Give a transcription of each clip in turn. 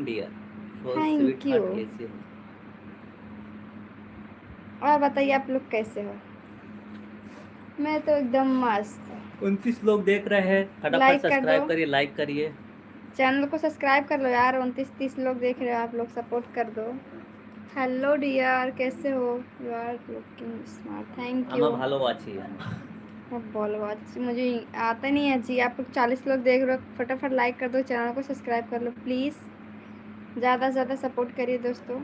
Dear for sweet thank you. Heart कैसे हो? और बताइए आप लोग कैसे हो? मैं तो एकदम मस्त। 29 लोग देख रहे हैं, फटाफट लाइक कर दो, सब्सक्राइब करिए, लाइक करिए। चैनल को सब्सक्राइब कर लो यार। 29-30 लोग देख रहे हो, आप लोग सपोर्ट कर दो। हेलो डियर, कैसे हो? You are looking smart, thank आमा यू। भालो आछी है। अब बोलो अच्छी, मुझे आता नहीं है जी। आप लोग 40 लोग देख रहे हो, फटाफट लाइक कर दो, चैनल को सब्सक्राइब कर लो प्लीज़। ज़्यादा से ज़्यादा सपोर्ट करिए दोस्तों।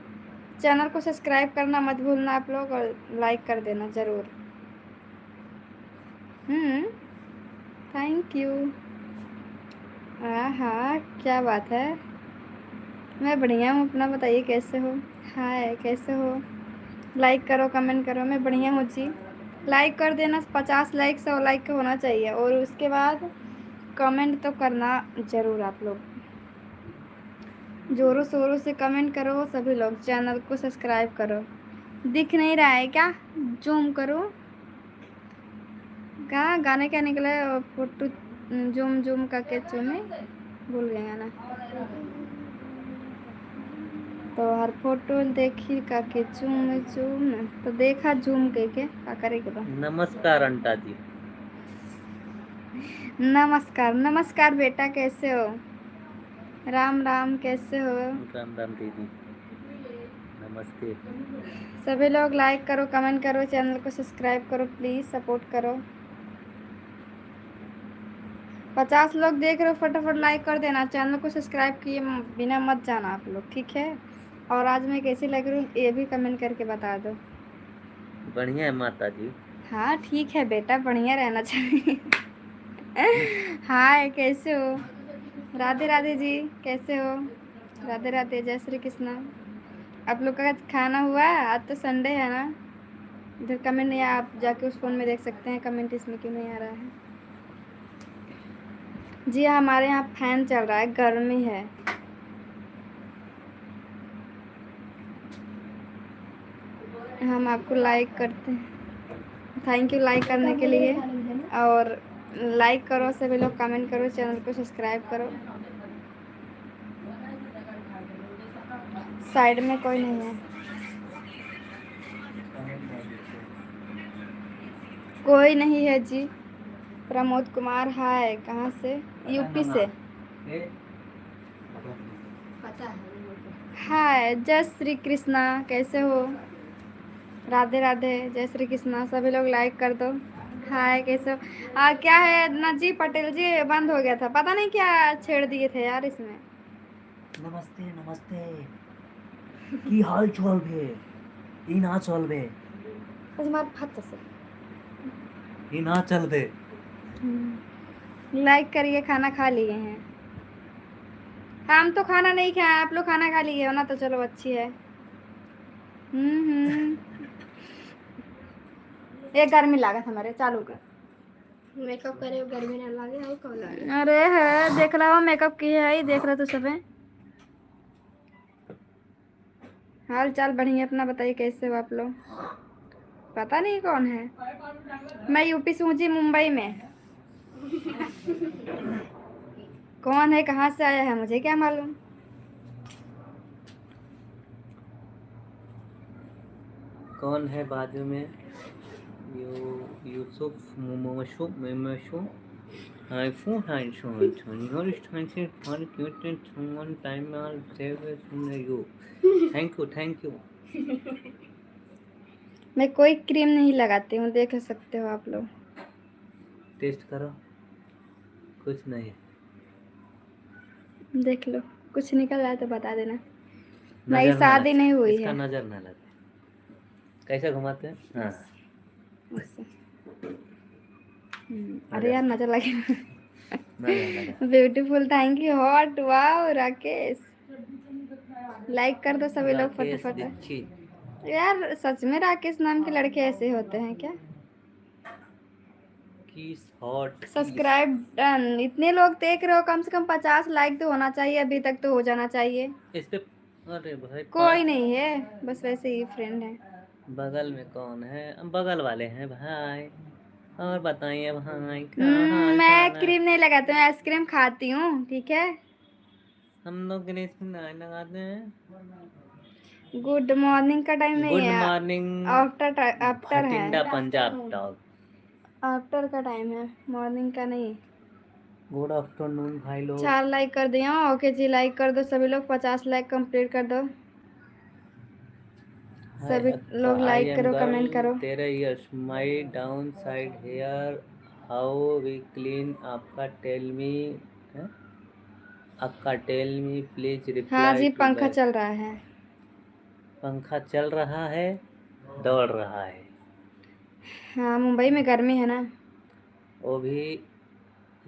चैनल को सब्सक्राइब करना मत भूलना आप लोग, और लाइक कर देना ज़रूर। Thank you. हाँ, क्या बात है। मैं बढ़िया हूँ, अपना बताइए कैसे हो? हाय, कैसे हो? लाइक करो, कमेंट करो। मैं बढ़िया हूँ जी। लाइक कर देना, 50 लाइक 100 लाइक का होना चाहिए, और उसके बाद कमेंट तो करना ज़रूर आप लोग। ज़ोरों शोरों से कमेंट करो सभी लोग। चैनल को सब्सक्राइब करो। दिख नहीं रहा है क्या? जूम करो। कहाँ गाने क्या निकला है? फोटो जूम जूम करके चूमे, भूल गए गाना। तो हर फोटो देखी का के चूम चूम, तो देखा झूम के क्या करेगा। नमस्कार अंटा जी। नमस्कार नमस्कार बेटा, कैसे हो? राम राम, कैसे हो? राम राम दीदी, नमस्ते। सभी लोग लाइक करो, कमेंट करो, चैनल को सब्सक्राइब करो प्लीज़, सपोर्ट करो। 50 लोग देख रहे हो, फटाफट लाइक कर देना। चैनल को सब्सक्राइब किए बिना मत जाना आप लोग, ठीक है? और आज मैं कैसी लग रही हूँ ये भी कमेंट करके बता दो। बढ़िया है माता जी। हाँ ठीक है बेटा, बढ़िया रहना चाहिए। हाय, कैसे हो? राधे राधे जी, कैसे हो? राधे राधे, जय श्री कृष्णा। आप लोग का खाना हुआ है? आज तो संडे है ना। इधर कमेंट नहीं आया, आप जाके उस फ़ोन में देख सकते हैं कमेंट, इसमें क्यों नहीं आ रहा है? जी हाँ, हमारे यहाँ फैन चल रहा है, गर्मी है। हम आपको लाइक करते हैं, थैंक यू लाइक करने के लिए। और लाइक करो सभी लोग, कमेंट करो, चैनल को सब्सक्राइब करो। साइड में कोई नहीं है? कोई नहीं है जी। प्रमोद कुमार, हाय, कहाँ से? यूपी से। हाय, जय श्री कृष्णा, कैसे हो? राधे राधे, जय श्री कृष्णा। सभी लोग लाइक कर दो। हाय, कैसे हो? क्या है ना जी, पटेल जी बंद हो गया था, पता नहीं क्या छेड़ दिए थे यार इसमें। नमस्ते नमस्ते। की हाल चाल भे? ई ना चल बे। तुम्हारे फट से ई ना चल बे। लाइक करिए। खाना खा लिए हैं? हम तो खाना नहीं खाए, आप लोग खाना खा लिए हो ना, तो चलो अच्छी है। हम्म। ये गर्मी लागत हमारे, चालू कर। मेकअप करे गर्मी ना लागे और कौन लागे? अरे है, देख रहा हो मेकअप की है, देख रहा तो सब है। हाल चाल बढ़िया, अपना बताइए कैसे हो आप लोग? पता नहीं कौन है। मैं यूपी से हूँ जी, मुंबई में। कौन है, कहाँ से आया है, मुझे क्या मालूम। कौन है बाजू में? Yusuf मोमोशो मेमोशो। iPhone iPhone 20 time you. Thank you. मैं कोई क्रीम नहीं लगाती हूँ, देख सकते हो आप लोग। टेस्ट करो, कुछ नहीं। देख लो, कुछ निकल रहा है तो बता देना। नई नजर ना शादी लगे, नहीं हुई इसका है। नजर ना लगे। कैसे घुमाते हैं? हाँ, ऐसे। अरे नजर यार, नजर लगे। नजर लगा। Beautiful, thank you, hot, wow Rakesh. Like कर दो सभी लोग राकेश फटाफट। दीक्षित। यार सच में राकेश नाम के लड़के ऐसे होते हैं क्या? किस हॉट किस। Subscribe done. इतने लोग देख रहे हो, कम से कम 50 लाइक तो होना चाहिए, अभी तक तो हो जाना चाहिए। इस पे अरे भाई कोई नहीं है, बस वैसे ही फ्रेंड है। बगल में कौन है? बगल वाले हैं भाई। और बताइए भाई, क्या हाल मैं चाल है? क्रीम नहीं लगाती हूँ, आइसक्रीम खाती हूँ, ठीक है? हम लोग गणेश की नाई लगाते हैं। गुड मॉर्निंग का टाइम नहीं गुड है, मॉर्निंग आफ्टर आफ्टर है, भटिंडा पंजाब डॉग। आफ्टर का टाइम है, मॉर्निंग का नहीं। गुड आफ्टरनून भाई लोग। 4 लाइक कर दिया। ओके जी, लाइक कर दो सभी लोग, 50 लाइक कंप्लीट कर दो। हाय सभी अक्का, लोग आई लाइक एम करो, कमेंट गर्ल करो। तेरे यश my down side hair how we clean आपका टेल मी। अक्का टेल मी प्लीज हाँ रिप्लाई जी, टू पंखा बैक। चल रहा है। पंखा चल रहा है, दौड़ रहा है। हाँ, मुंबई में गर्मी है ना। वो भी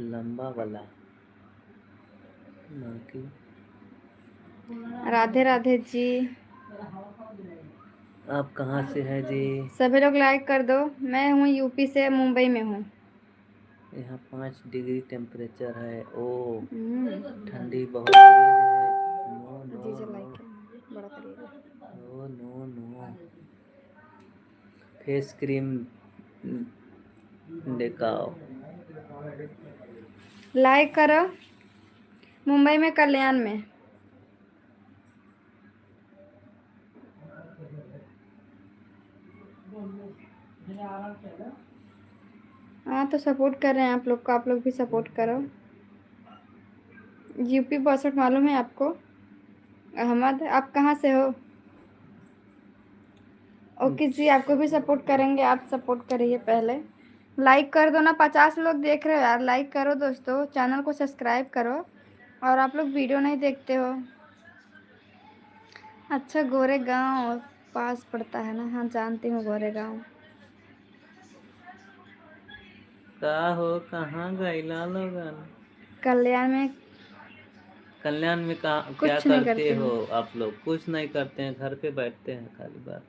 लंबा वाला। बाकी राधे राधे जी। आप कहाँ से हैं जी? सभी लोग लाइक कर दो। मैं हूँ यूपी से, मुंबई में हूँ। यहाँ 5 डिग्री टेम्परेचर है। ओ ठंडी बहुत तेज है। नो नो जी जो नो लाइक है बड़ा करिएगा। No no no. Face cream दिखाओ। लाइक करो। मुंबई में, कल्याण में। हाँ तो सपोर्ट कर रहे हैं आप लोग को, आप लोग भी सपोर्ट करो। यूपी 62 मालूम है आपको? अहमद, आप कहाँ से हो? ओके जी, आपको भी सपोर्ट करेंगे, आप सपोर्ट करिए पहले। लाइक कर दो ना, 50 लोग देख रहे हो यार, लाइक करो दोस्तों, चैनल को सब्सक्राइब करो। और आप लोग वीडियो नहीं देखते हो। अच्छा, गोरेगांव पास पड़ता है ना? हाँ जानती हूँ गोरेगांव। का हो कहाँ गईला लोगन? कल्याण में। कल्याण में क्या कुछ नहीं करते करती हो हूँ। आप लोग? कुछ नहीं करते हैं, घर पे बैठते हैं खाली बात।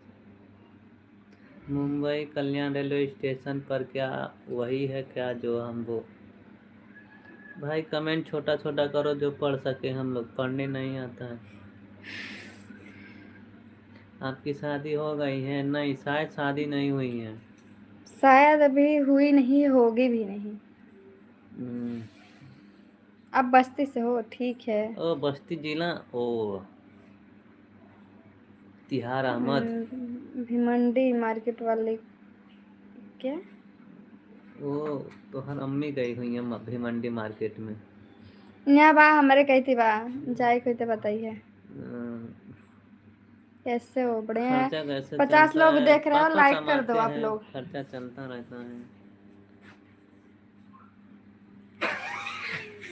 मुंबई कल्याण रेलवे स्टेशन पर क्या वही है क्या जो हम वो? भाई कमेंट छोटा छोटा करो जो पढ़ सके, हम लोग पढ़ने नहीं आता है। आपकी शादी हो गई है? नहीं, शायद शादी नहीं हुई है। शायद अभी हुई नहीं, होगी भी नहीं। हम्म, आप बस्ती से हो, ठीक है। ओ बस्ती जिला। ओ तिहार अहमद। भिमंडी मार्केट वाले। क्या? ओ तो हर अम्मी गई हुई है भिमंडी मार्केट में। यहाँ बा हमारे कही थी बा, जाए कोई तो बताइए। अम, कैसे हो? बढ़िया है। खर्चा कैसे 50 चलता लोग है? देख रहे हो, पापा लाइक कर दो कमाते आप हैं, लोग। खर्चा चलता रहता है।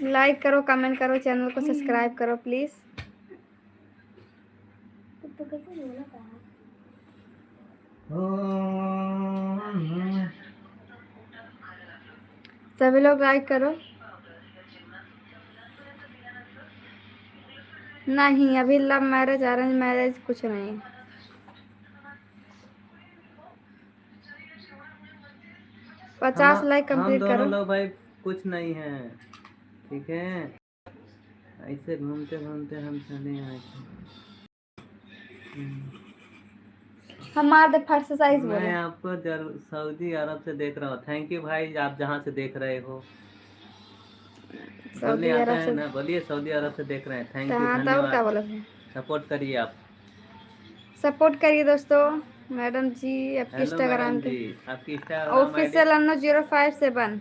लाइक करो, कमेंट करो, चैनल को सब्सक्राइब करो प्लीज। तो कैसे बोला था? सभी लोग लाइक करो। नहीं, अभी लव मैरिज अरेंज मैरिज कुछ नहीं। हम 50 लाइक हम कंप्लीट दोनों करो। लोग भाई कुछ नहीं है, ठीक है? ऐसे घूमते घूमते हम चले आए थे। हमारे फर्स्ट साइज मैं बोले। आपको सऊदी अरब से देख रहा हूँ। थैंक यू भाई, आप जहाँ से देख रहे हो। बोलने सऊदी आता अरब है से। ना? बोलिए सऊदी अरब से देख रहे हैं। तो थैंक यू, हाँ, तो और क्या धन्यवाद। बोला थे? सपोर्ट करिए आप। सपोर्ट करिए दोस्तों। मैडम जी आपकी हेलो मैडम इंस्टाग्राम के जी, आपकी Instagram ID official Annu 057।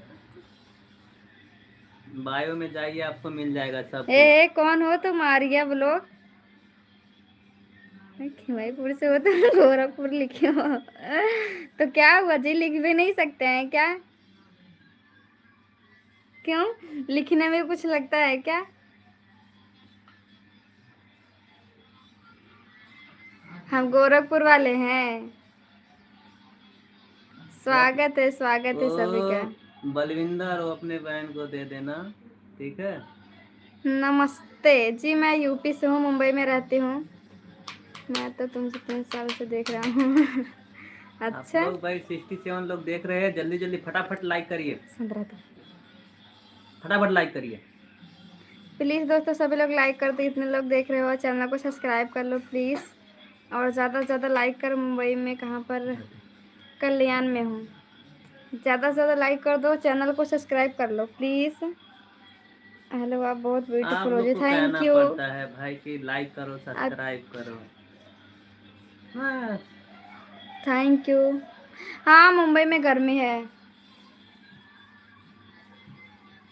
Bio में जाइए, आपको मिल जाएगा सब कुछ। ए कौन हो तुम? आर्या ब्लॉग। खिमाईपुर से हो तो गोरखपुर लिखे हो। तो क्या हुआ जी, लिख भी नहीं सकते हैं क्या? क्यों, लिखने में कुछ लगता है क्या? हम गोरखपुर वाले हैं। स्वागत है सभी का। ओ बलविंदर, वो अपने बहन को दे देना, ठीक है? नमस्ते जी, मैं यूपी से हूँ, मुंबई में रहती हूँ। मैं तो तुमसे 3 साल से देख रहा हूँ। आप अच्छा। लोग भाई 67 लोग देख रहे हैं, जल्दी जल्दी फटाफट लाइक करिए, सुन रहा था। फटाफट लाइक करिए। प्लीज़ दोस्तों, सभी लोग लाइक कर दो। इतने लोग देख रहे हो, चैनल को सब्सक्राइब कर लो प्लीज़। और ज़्यादा से ज़्यादा लाइक कर। मुंबई में कहाँ पर? कल्याण में हूँ। ज़्यादा से ज़्यादा लाइक कर दो, चैनल को सब्सक्राइब कर लो प्लीज़। हेलो, आप बहुत आप ब्यूटीफुल हो लोग जी, को थैंक कहना यू। पड़ता है भाई कि लाइक करो, आप सब्सक्राइब करो। हाँ, थैंक यू। हाँ, मुंबई में गर्मी है।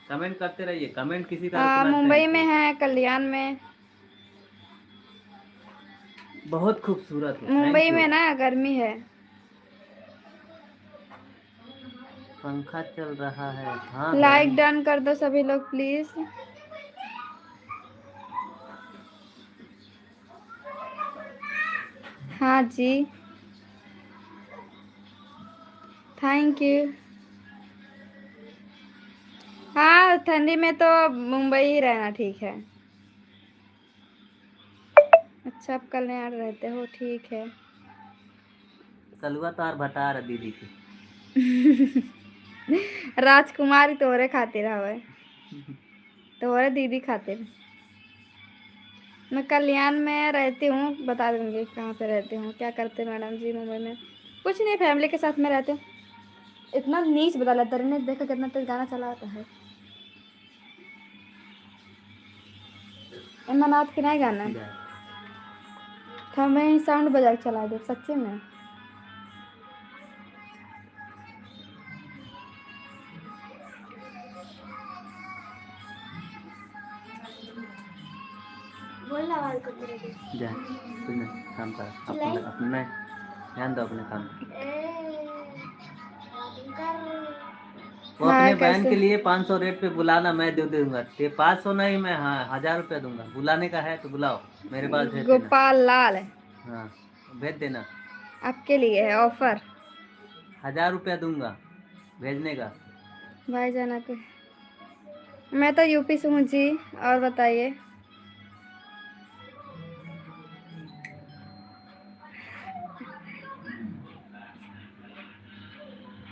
कमेंट करते रहिए, कमेंट किसी का रुकना नहीं मुंबई में चाहिए। है, कल्याण में। बहुत खूबसूरत हो, मुंबई थैंक यू। में ना गर्मी है। पंखा चल रहा है, हाँ लाइक गर्मी। डन कर दो सभी लोग प्लीज। हाँ जी, थैंक यू। हाँ, ठंडी में तो मुंबई ही रहना ठीक है। अच्छा, आप कल्याण रहते हो, ठीक है। कलुआ तार बता रहा दीदी की। राजकुमारी तोरे खातिर हवे, तोरे दीदी खातिर। मैं कल्याण में रहती हूँ, बता दूंगी कहाँ पे रहती हूँ। क्या करते मैडम जी मुंबई में? कुछ नहीं, फैमिली के साथ में रहते हूँ। इतना नीच बता लेता ने देखा कितना तेज गाना चला आता है। अमरनाथ की नहीं गाना था, मैं ही साउंड बजा के चला दे सच्चे में। बोल आवाज करते रहे जा, कुछ नहीं, काम कर अपने ध्यान दो अपने काम वो हाँ अपने बहन कैसे? के लिए 500 रेट पे बुलाना, मैं दे दूंगा। ये 500 नहीं, मैं हाँ 1000 रुपया दूंगा। बुलाने का है तो बुलाओ, मेरे पास भेज देना। गोपाल लाल हाँ, भेज देना। आपके लिए है ऑफर। 1000 रुपया दूंगा भेजने का। भाई जाना के मैं तो यूपी से हूँ जी। और बताइए।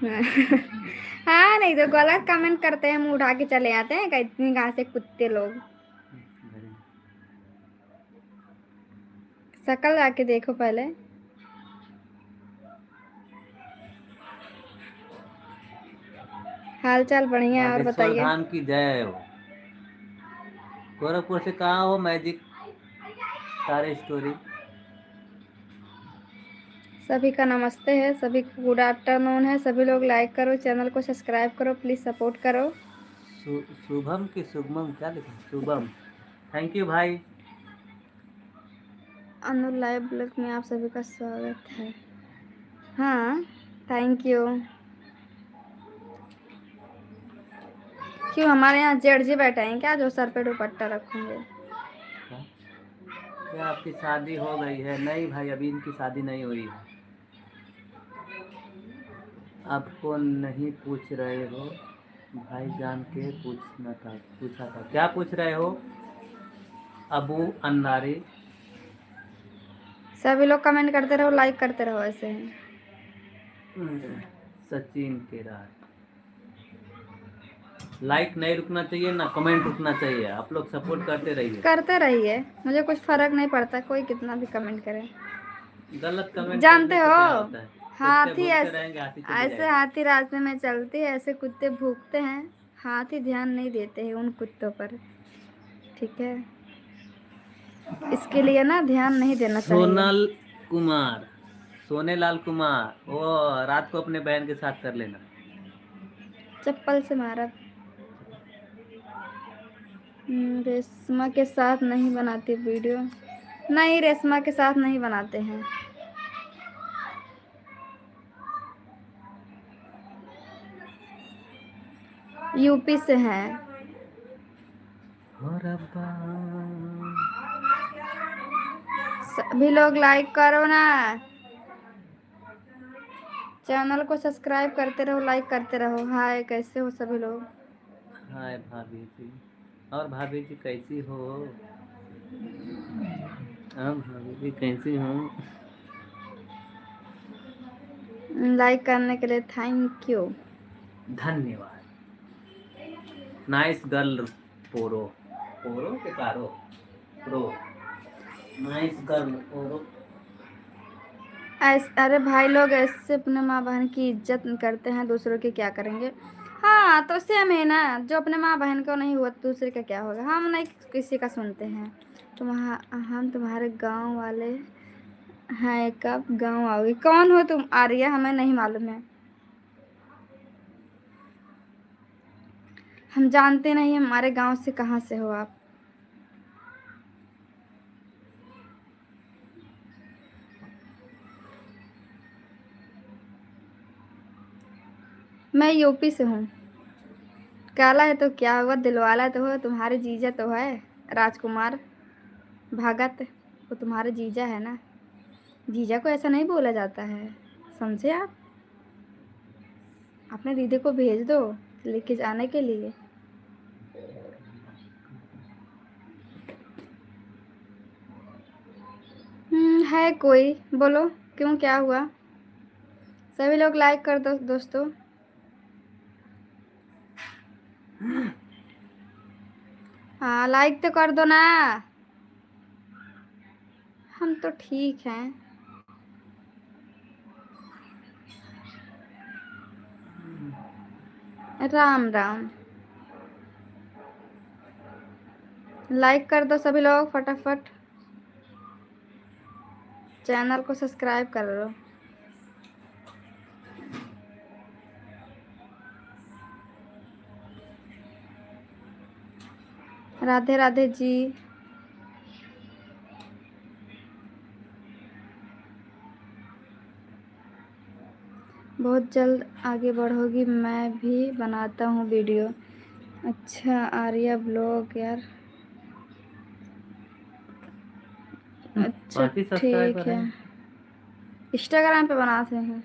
हाँ, नहीं तो गलत कमेंट करते हैं, मुंह उठा के चले आते हैं। इतनी कहाँ से कुत्ते लोग। शक्ल आके देखो पहले। हाल चाल बढ़िया है, और बागेश्वर बताइए। धाम की जय हो। गोरखपुर से कहाँ हो? मैजिक सारे स्टोरी। सभी का नमस्ते है, सभी को गुड आफ्टरनून है। सभी लोग लाइक करो, चैनल को सब्सक्राइब करो, प्लीज़ सपोर्ट करो। शुभम की शुभम क्या लिखा? शुभम, थैंक यू भाई। अनु लाइव ब्लॉग में आप सभी का स्वागत है। हाँ, थैंक यू। क्यों, हमारे यहाँ जेठ जी बैठे हैं क्या, जो सर पे दुपट्टा रखेंगे? क्या आपकी शादी हो गई है? नहीं भाई, अभी इनकी शादी नहीं हुई है। आपको नहीं पूछ रहे हो भाई, जान के पूछा था। क्या पूछ रहे हो? अबू अंडारी। सभी लोग कमेंट करते रहो, लाइक करते रहो, ऐसे ही सचिन के राज। लाइक नहीं रुकना चाहिए ना, कमेंट रुकना चाहिए। आप लोग सपोर्ट करते रहिए। करते रहिए, मुझे कुछ फर्क नहीं पड़ता, कोई कितना भी कमेंट करे। गलत कमेंट जानते करने से हो, क्या होता है? कुत्ते हाथी भूखते ऐसे रहेंगे, हाथी चली ऐसे जाएगी। हाथी रास्ते में चलते हैं, ऐसे कुत्ते भूखते हैं। हाथी ध्यान नहीं देते हैं उन कुत्तों पर, ठीक है? इसके लिए ना ध्यान नहीं देना चाहिए। सोनल कुमार, सोनेलाल कुमार, वो रात को अपने बहन के साथ कर लेना। चप्पल से मारा। रेशमा के साथ नहीं बनाती वीडियो। नहीं, रेशमा के साथ नहीं बनाते हैं। यूपी से हैं। सभी लोग लाइक करो ना, चैनल को सब्सक्राइब करते रहो, लाइक करते रहो। हाय, कैसे हो सभी लोग? हाय भाभी जी। और भाभी जी कैसी हो? हाँ भाभी जी कैसी हो? लाइक करने के लिए थैंक यू। धन्यवाद। Nice girl. पोरो पोरो के कारो प्रो। Nice girl पोरो। अरे भाई लोग ऐसे अपने माँ बहन की इज्जत करते हैं, दूसरों की क्या करेंगे? हाँ तो सेम है ना, जो अपने माँ बहन को नहीं हुआ तो दूसरे का क्या होगा। हम नहीं किसी का सुनते हैं। हम तुम्हारे गांव वाले हैं, कब गांव आओगे? कौन हो तुम? आर्या, हमें नहीं मालूम है, हम जानते नहीं हमारे गांव से कहाँ से हो आप। मैं यूपी से हूँ। काला है तो क्या हुआ, दिलवाला तो हो, तुम्हारे जीजा तो है राजकुमार भगत, वो तुम्हारे जीजा है ना। जीजा को ऐसा नहीं बोला जाता है, समझे आप? अपने दीदी को भेज दो लेके जाने के लिए। है कोई? बोलो क्यों, क्या हुआ? सभी लोग लाइक कर दो दोस्तों। हाँ लाइक तो कर दो ना। हम तो ठीक हैं। राम राम। लाइक कर दो सभी लोग फटाफट, चैनल को सब्सक्राइब कर लो। राधे राधे जी। बहुत जल्द आगे बढ़ोगी, मैं भी बनाता हूँ वीडियो। अच्छा आर्या ब्लॉग यार, अच्छा 35 ठीक सब्सक्राइबर है। हैं। इंस्टाग्राम पे बनाते हैं।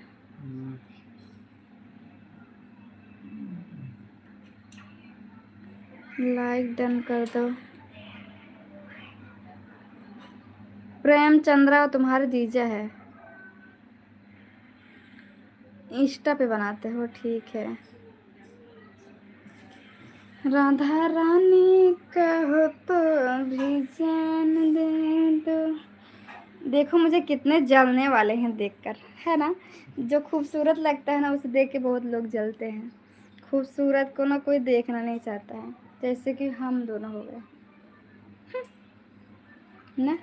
लाइक डन कर दो। प्रेमचंद्रा तुम्हारे जीजा है, इंस्टा पे बनाते हो, ठीक है। राधा रानी कहो तो भी जान दे दो। देखो मुझे कितने जलने वाले हैं देखकर, है ना। जो खूबसूरत लगता है ना उसे देख के बहुत लोग जलते हैं। खूबसूरत को ना कोई देखना नहीं चाहता है, जैसे कि हम दोनों हो गए ना।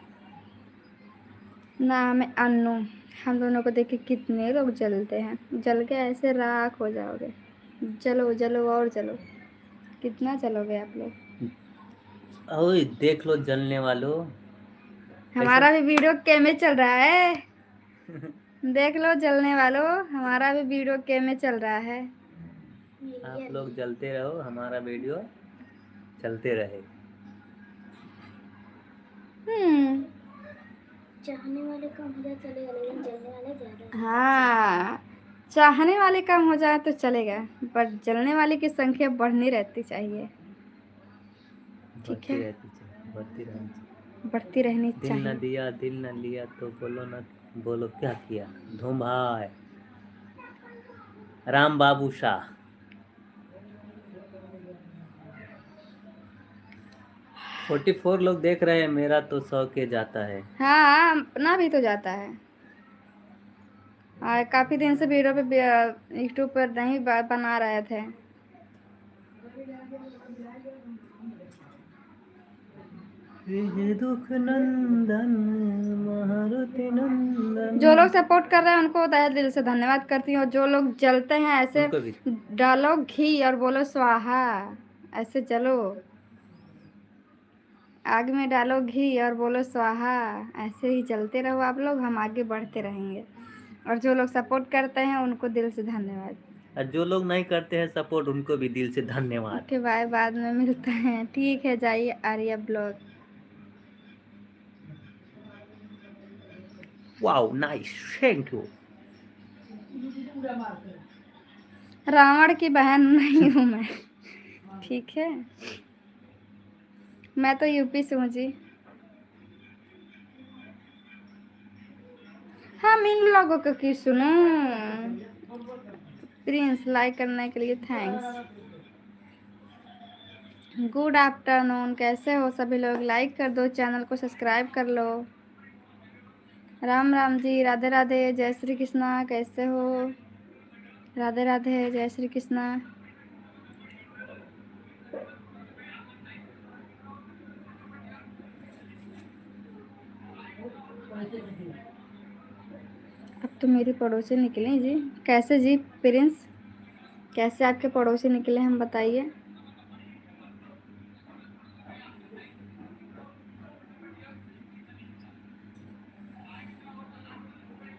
नाम है अन्नू। हम दोनों को देख के कितने लोग जलते हैं, जल के ऐसे राख हो जाओगे। जलो जलो और जलो, कितना जलोगे आप लोग। ओए देख लो जलने वालों, हमारा भी वीडियो कैम में चल रहा है। देख लो जलने वालों, हमारा भी वीडियो कैम में चल रहा है। आप लोग जलते रहो, हमारा वीडियो चलते रहे। चाहने वाले कम हो जाए चलेगा, लेकिन जलने वाले ज्यादा। हाँ, चाहने वाले कम हो जाए तो चलेगा, पर जलने वाले की संख्या बढ़नी रहती चाहिए। ठीक बढ़ती है, रहती चाहिए, बढ़ती रहनी चाहिए। बढ़ती रहनी दिल न चाहिए। दिया दिल न लिया तो बोलो न, बोलो क्या किया। धूम भाई राम बाबू शाह। 44 लोग देख रहे हैं, मेरा तो 100 के जाता है। हाँ अपना भी तो जाता है। काफी दिन से वीडियो पे यूट्यूब पर नहीं बना रहे थे। दुख नंदन मारुति नंदन। जो लोग सपोर्ट कर रहे हैं उनको तहे दिल से धन्यवाद करती हूँ, और जो लोग जलते हैं ऐसे उनको भी डालो घी और बोलो स्वाहा, ऐसे जलो। आग में डालो घी और बोलो स्वाहा, ऐसे ही जलते रहो आप लोग, हम आगे बढ़ते रहेंगे। और जो लोग सपोर्ट करते हैं उनको दिल से धन्यवाद। और जो लोग नहीं करते हैं सपोर्ट उनको भी दिल से धन्यवाद। ओके बाय, बाद में मिलते हैं, ठीक है। जाइए Arya blog. Wow nice, thank you. Ravan की बहन नहीं हूँ मैं, ठीक है। मैं तो यूपी से हूँ जी। हम इन लोगों को क्यों सुनूं। प्रिंस लाइक करने के लिए थैंक्स। गुड आफ्टरनून, कैसे हो सभी लोग? लाइक कर दो, चैनल को सब्सक्राइब कर लो। राम राम जी, राधे राधे, जय श्री कृष्णा, कैसे हो? राधे राधे, जय श्री कृष्णा। अब तो मेरी पड़ोसी निकली जी। कैसे जी प्रिंस, कैसे आपके पड़ोसी निकले हम बताइए।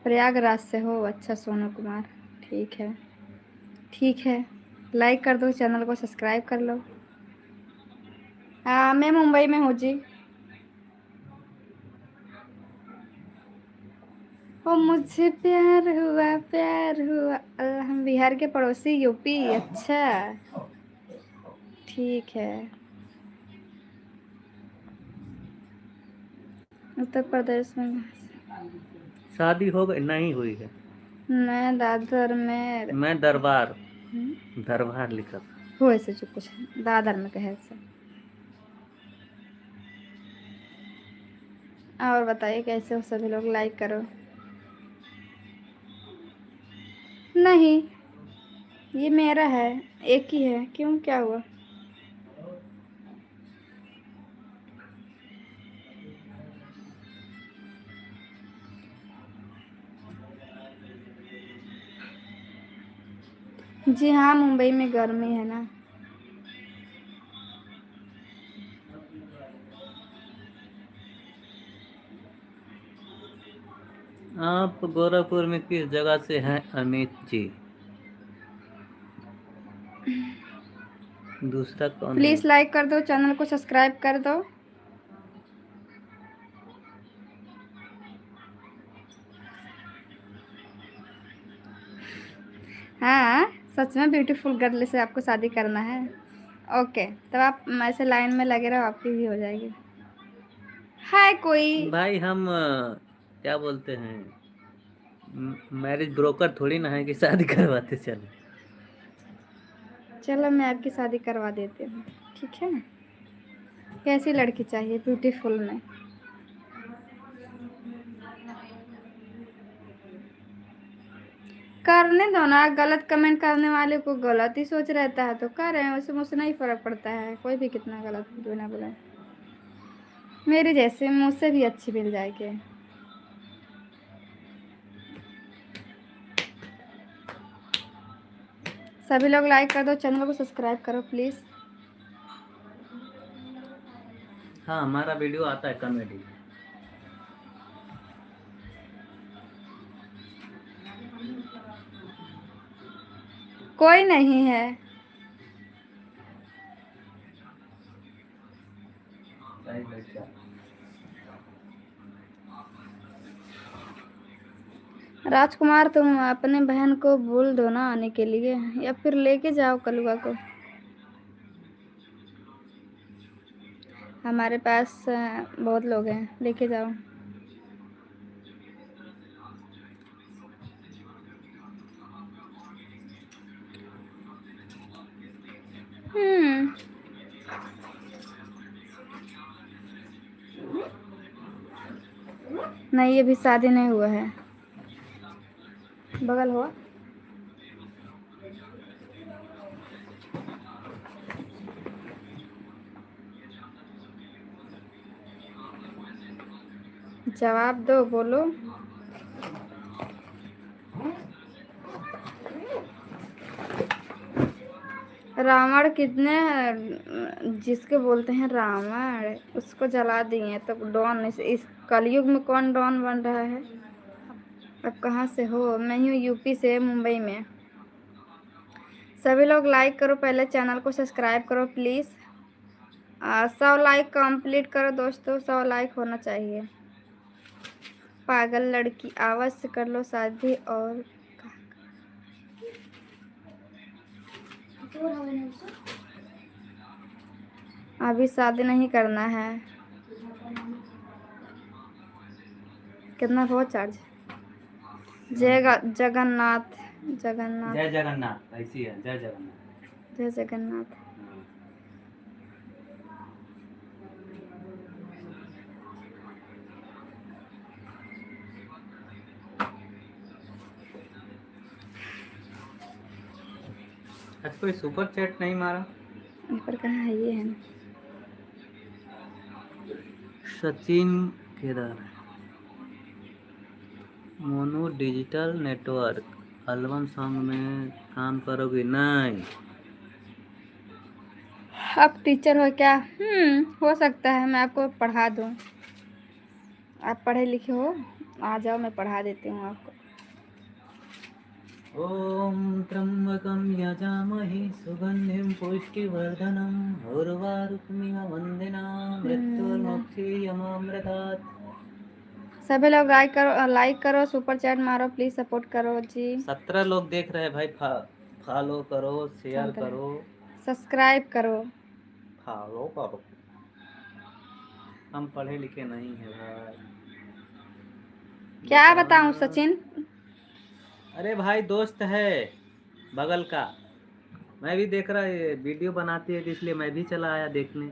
प्रयागराज से हो, अच्छा सोनू कुमार, ठीक है ठीक है। लाइक कर दो, चैनल को सब्सक्राइब कर लो। हाँ मैं मुंबई में हूँ जी। ओ मुझे प्यार हुआ प्यार हुआ। हम बिहार के पड़ोसी यूपी, अच्छा ठीक है। उत्तर प्रदेश में शादी हो गई नहीं हुई है? मैं दादर में। मैं दरबार दरबार लिखा था। हो ऐसे जो कुछ दादर में कहे से। और बताइए कैसे हो सभी लोग, लाइक करो। नहीं ये मेरा है, एक ही है, क्यों क्या हुआ? जी हाँ मुंबई में गर्मी है ना। आप गोरखपुर में किस जगह से हैं अमित जी? दूसरा कौन है? प्लीज़ लाइक कर दो, चैनल को सब्सक्राइब कर दो। हाँ सच में ब्यूटीफुल गर्ल से आपको शादी करना है? ओके तब आप ऐसे लाइन में लगे रहो, आपकी भी हो जाएगी। हाय कोई। भाई हम क्या बोलते हैं, मैरिज ब्रोकर थोड़ी ना है कि शादी करवाते चले। चलो मैं आपकी शादी करवा देती हूँ, ठीक है ना? कैसी लड़की चाहिए ब्यूटीफुल में? करने दो ना, गलत कमेंट करने वाले को गलत ही सोच रहता है तो कर रहे हैं, उससे मुझसे नहीं फर्क पड़ता है, कोई भी कितना गलत बिना बोले। मेरे जैसे मुझसे भी अच्छी मिल जाएगी। सभी लोग लाइक कर दो, चैनल को सब्सक्राइब करो प्लीज़। हाँ हमारा वीडियो आता है कॉमेडी। कोई नहीं है। राजकुमार तुम अपने बहन को बोल दो ना आने के लिए, या फिर लेके जाओ कलुआ को। हमारे पास बहुत लोग हैं, लेके जाओ। नहीं अभी शादी नहीं हुआ है। बगल हुआ। जवाब दो, बोलो। रावण कितने जिसके बोलते हैं रावण, उसको जला दिए तो डॉन, इस कलयुग में कौन डॉन बन रहा है? अब कहाँ से हो? मैं हूँ यूपी से, मुंबई में। सभी लोग लाइक करो, पहले चैनल को सब्सक्राइब करो प्लीज़। 100 लाइक कंप्लीट करो दोस्तों, 100 लाइक होना चाहिए। पागल लड़की, आवाज़ से कर लो शादी। और अभी शादी नहीं करना है। कितना बहुत चार्ज? जगन्नाथ जगन्नाथ जय जगन्नाथ, ऐसी है जय जगन्नाथ। जय जगन्नाथ। आज कोई सुपर चैट नहीं मारा? यहाँ पर कहाँ है? ये है ना। Sachin Kedar. Monu digital network album song में काम करोगी? नहीं। आप टीचर हो क्या? हो सकता है, मैं आपको पढ़ा दूँ। आप पढ़े लिखे हो, आ जाओ, मैं पढ़ा देती हूँ आपको। ओम त्र्यंबकं यजामहे सुगंधिं पुष्टिवर्धनम् उर्वारुकमिव वन्दिनां मृत्युर्मुक्षीयमामृतात्। सभी लोग लाइक करो, सुपर चैट मारो, प्लीज सपोर्ट करो जी। 17 लोग देख रहे हैं भाई। फॉलो करो, शेयर 17 करो, सब्सक्राइब करो। फॉलो करो। हम पढ़े लिखे नहीं हैं भाई। क्या बताऊं सचिन? अरे भाई दोस्त है बगल का, मैं भी देख रहा है, वीडियो बनाती है इसलिए मैं भी चला आया देखने।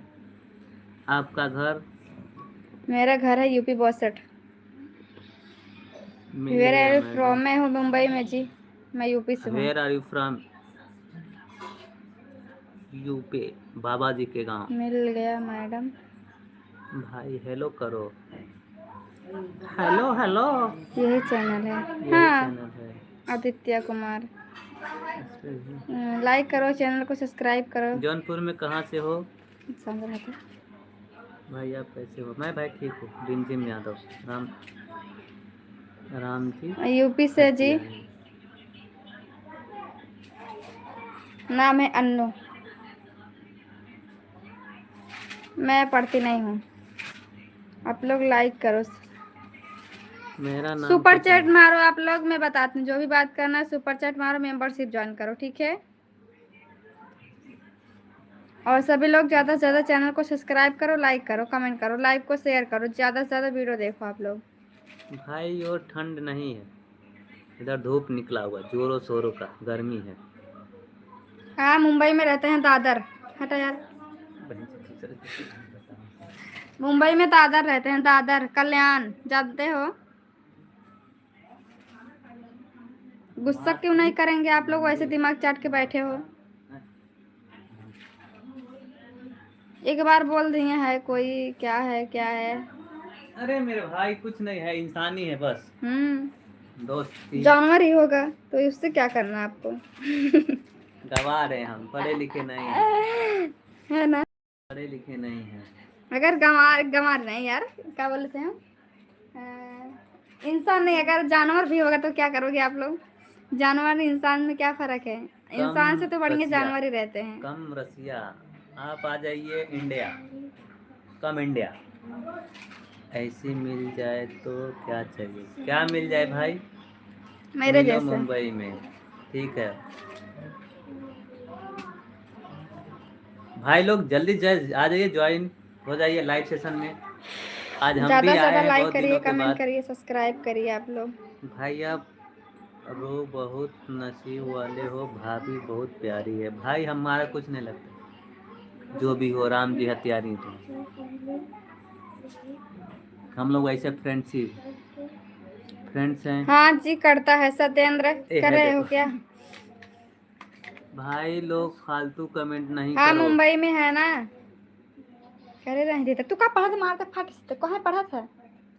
आपका घर? मेरा घर है यूपी 62। मिल गया मैडम। मैं हूँ मुंबई में जी, मैं यूपी से हूँ। Where are you from? UP, बाबा जी के गांव। मिल गया मैडम। भाई हेलो करो। Hello hello. यही चैनल है। यही हाँ, चैनल है। आदित्य कुमार। इस पे भी। लाइक करो, चैनल को सब्सक्राइब करो। जौनपुर में कहाँ से हो संग भाई? आप कैसे हो? मैं भाई ठीक हूँ, रिमझिम यादव। राम राम जी यूपी से जी। हत्यारी। नाम है अन्नू। मैं पढ़ती नहीं हूँ। आप लोग लाइक करो, मेरा नाम सुपर कुछ चैट नहीं। मारो आप लोग। मैं बताती हूँ, जो भी बात करना है सुपर चैट मारो, मेंबरशिप ज्वाइन करो, ठीक है? और सभी लोग ज़्यादा से ज़्यादा चैनल को सब्सक्राइब करो, लाइक करो, कमेंट करो, लाइव को शेयर करो, ज़्यादा से ज़्यादा वीडियो देखो आप लोग। भाई और ठंड नहीं है, इधर धूप निकला हुआ जोरों शोरों का, गर्मी है। हाँ, मुंबई में रहते हैं, दादर। हटा यार। मुंबई में दादर रहते हैं, दादर कल्याण, जानते हो? गुस्सा क्यों नहीं करेंगे आप लोग, वैसे दिमाग चाट के बैठे हो। एक बार बोल दिए है कोई, क्या है क्या है? अरे मेरे भाई कुछ नहीं है, इंसानी है बस, दोस्ती। जानवर ही होगा तो उससे क्या करना आपको? गवा रहे हम, पढ़े लिखे नहीं हैं। है ना? पढ़े लिखे नहीं हैं। अगर गंवार गंवार नहीं यार, क्या बोलते हैं? इंसान नहीं, अगर जानवर भी होगा तो क्या करोगे आप लोग? जानवर इंसान में क्या फर्क है? इंसान से तो बढ़िया जानवर ही रहते हैं। कम रसिया, आप आ जाइए इंडिया, कम इंडिया। ऐसी मिल जाए तो क्या चाहिए? क्या मिल जाए भाई? मेरे मिलो जैसे। मुंबई में, ठीक है भाई। लोग जल्दी आ जाइए, ज्वाइन हो जाइए लाइव सेशन में। आज हम ज़्यादा भी से आए ज़्यादा हैं लाइक बहुत करिए, दिनों के कमेंट बाद। करिए, सब्सक्राइब करिए आप लोग। भाई आप रो बहुत नसीब वाले हो, भाभी बहुत प्यारी है। भाई हमारा कुछ नहीं लगता, जो भी हो, राम जी हत्यारी तो हम लोग ऐसे फ्रेंड्स हैं। हाँ जी, करता है सत्येंद्र। कर है रहे हो देखो क्या? भाई, लोग फालतू कमेंट नहीं हाँ, करो। मुंबई में है ना। करे नहीं देता तू, का पढ़ा था? मारता फट से कहाँ पढ़ा था?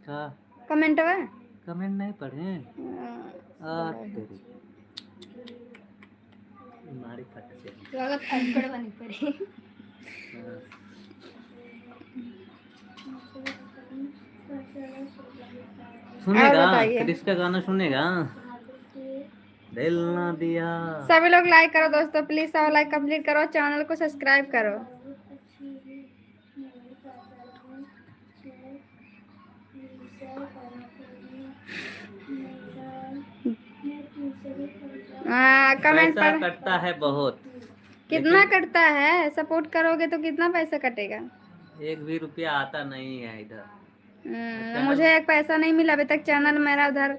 का कमेंट में। कमेंट नहीं पढ़े? तेरी मारी फट से। गलत अनपढ़ बनी पड़ी। हाँ। और सुनेगा बताइए। क्रिश का गाना सुनेगा? दिल ना दिया। सभी लोग लाइक करो दोस्तों, प्लीज सब लाइक कंप्लीट करो, चैनल को सब्सक्राइब करो। कमेंट पैसा पर कटता है बहुत, कितना लेकिन कटता है? सपोर्ट करोगे तो कितना पैसा कटेगा? एक भी रुपया आता नहीं है इधर। मुझे चैनल एक पैसा नहीं मिला अभी तक। चैनल मेरा उधर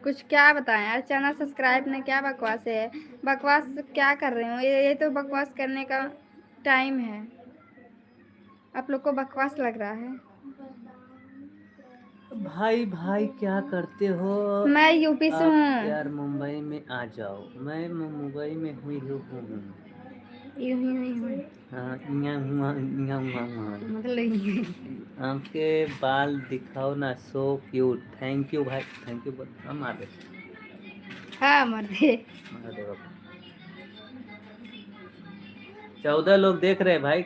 कुछ क्या बताएं यार, चैनल सब्सक्राइब ने क्या बकवास है? बकवास क्या कर रही हूँ? ये तो बकवास करने का टाइम है। आप लोग को बकवास लग रहा है? भाई भाई क्या करते हो? मैं यूपी से आप हूँ। यार मुंबई में आ जाओ, मैं मुंबई में हुई हूँ। यूं ही नहीं हूँ। हाँ, यहाँ हुआ, यहाँ हुआ, वहाँ। मतलब आपके बाल दिखाओ ना, सो क्यूट। थैंक यू भाई, थैंक यू। हम मार दे, हाँ मर दे। मार दे बाबा। 14 लोग देख रहे हैं भाई।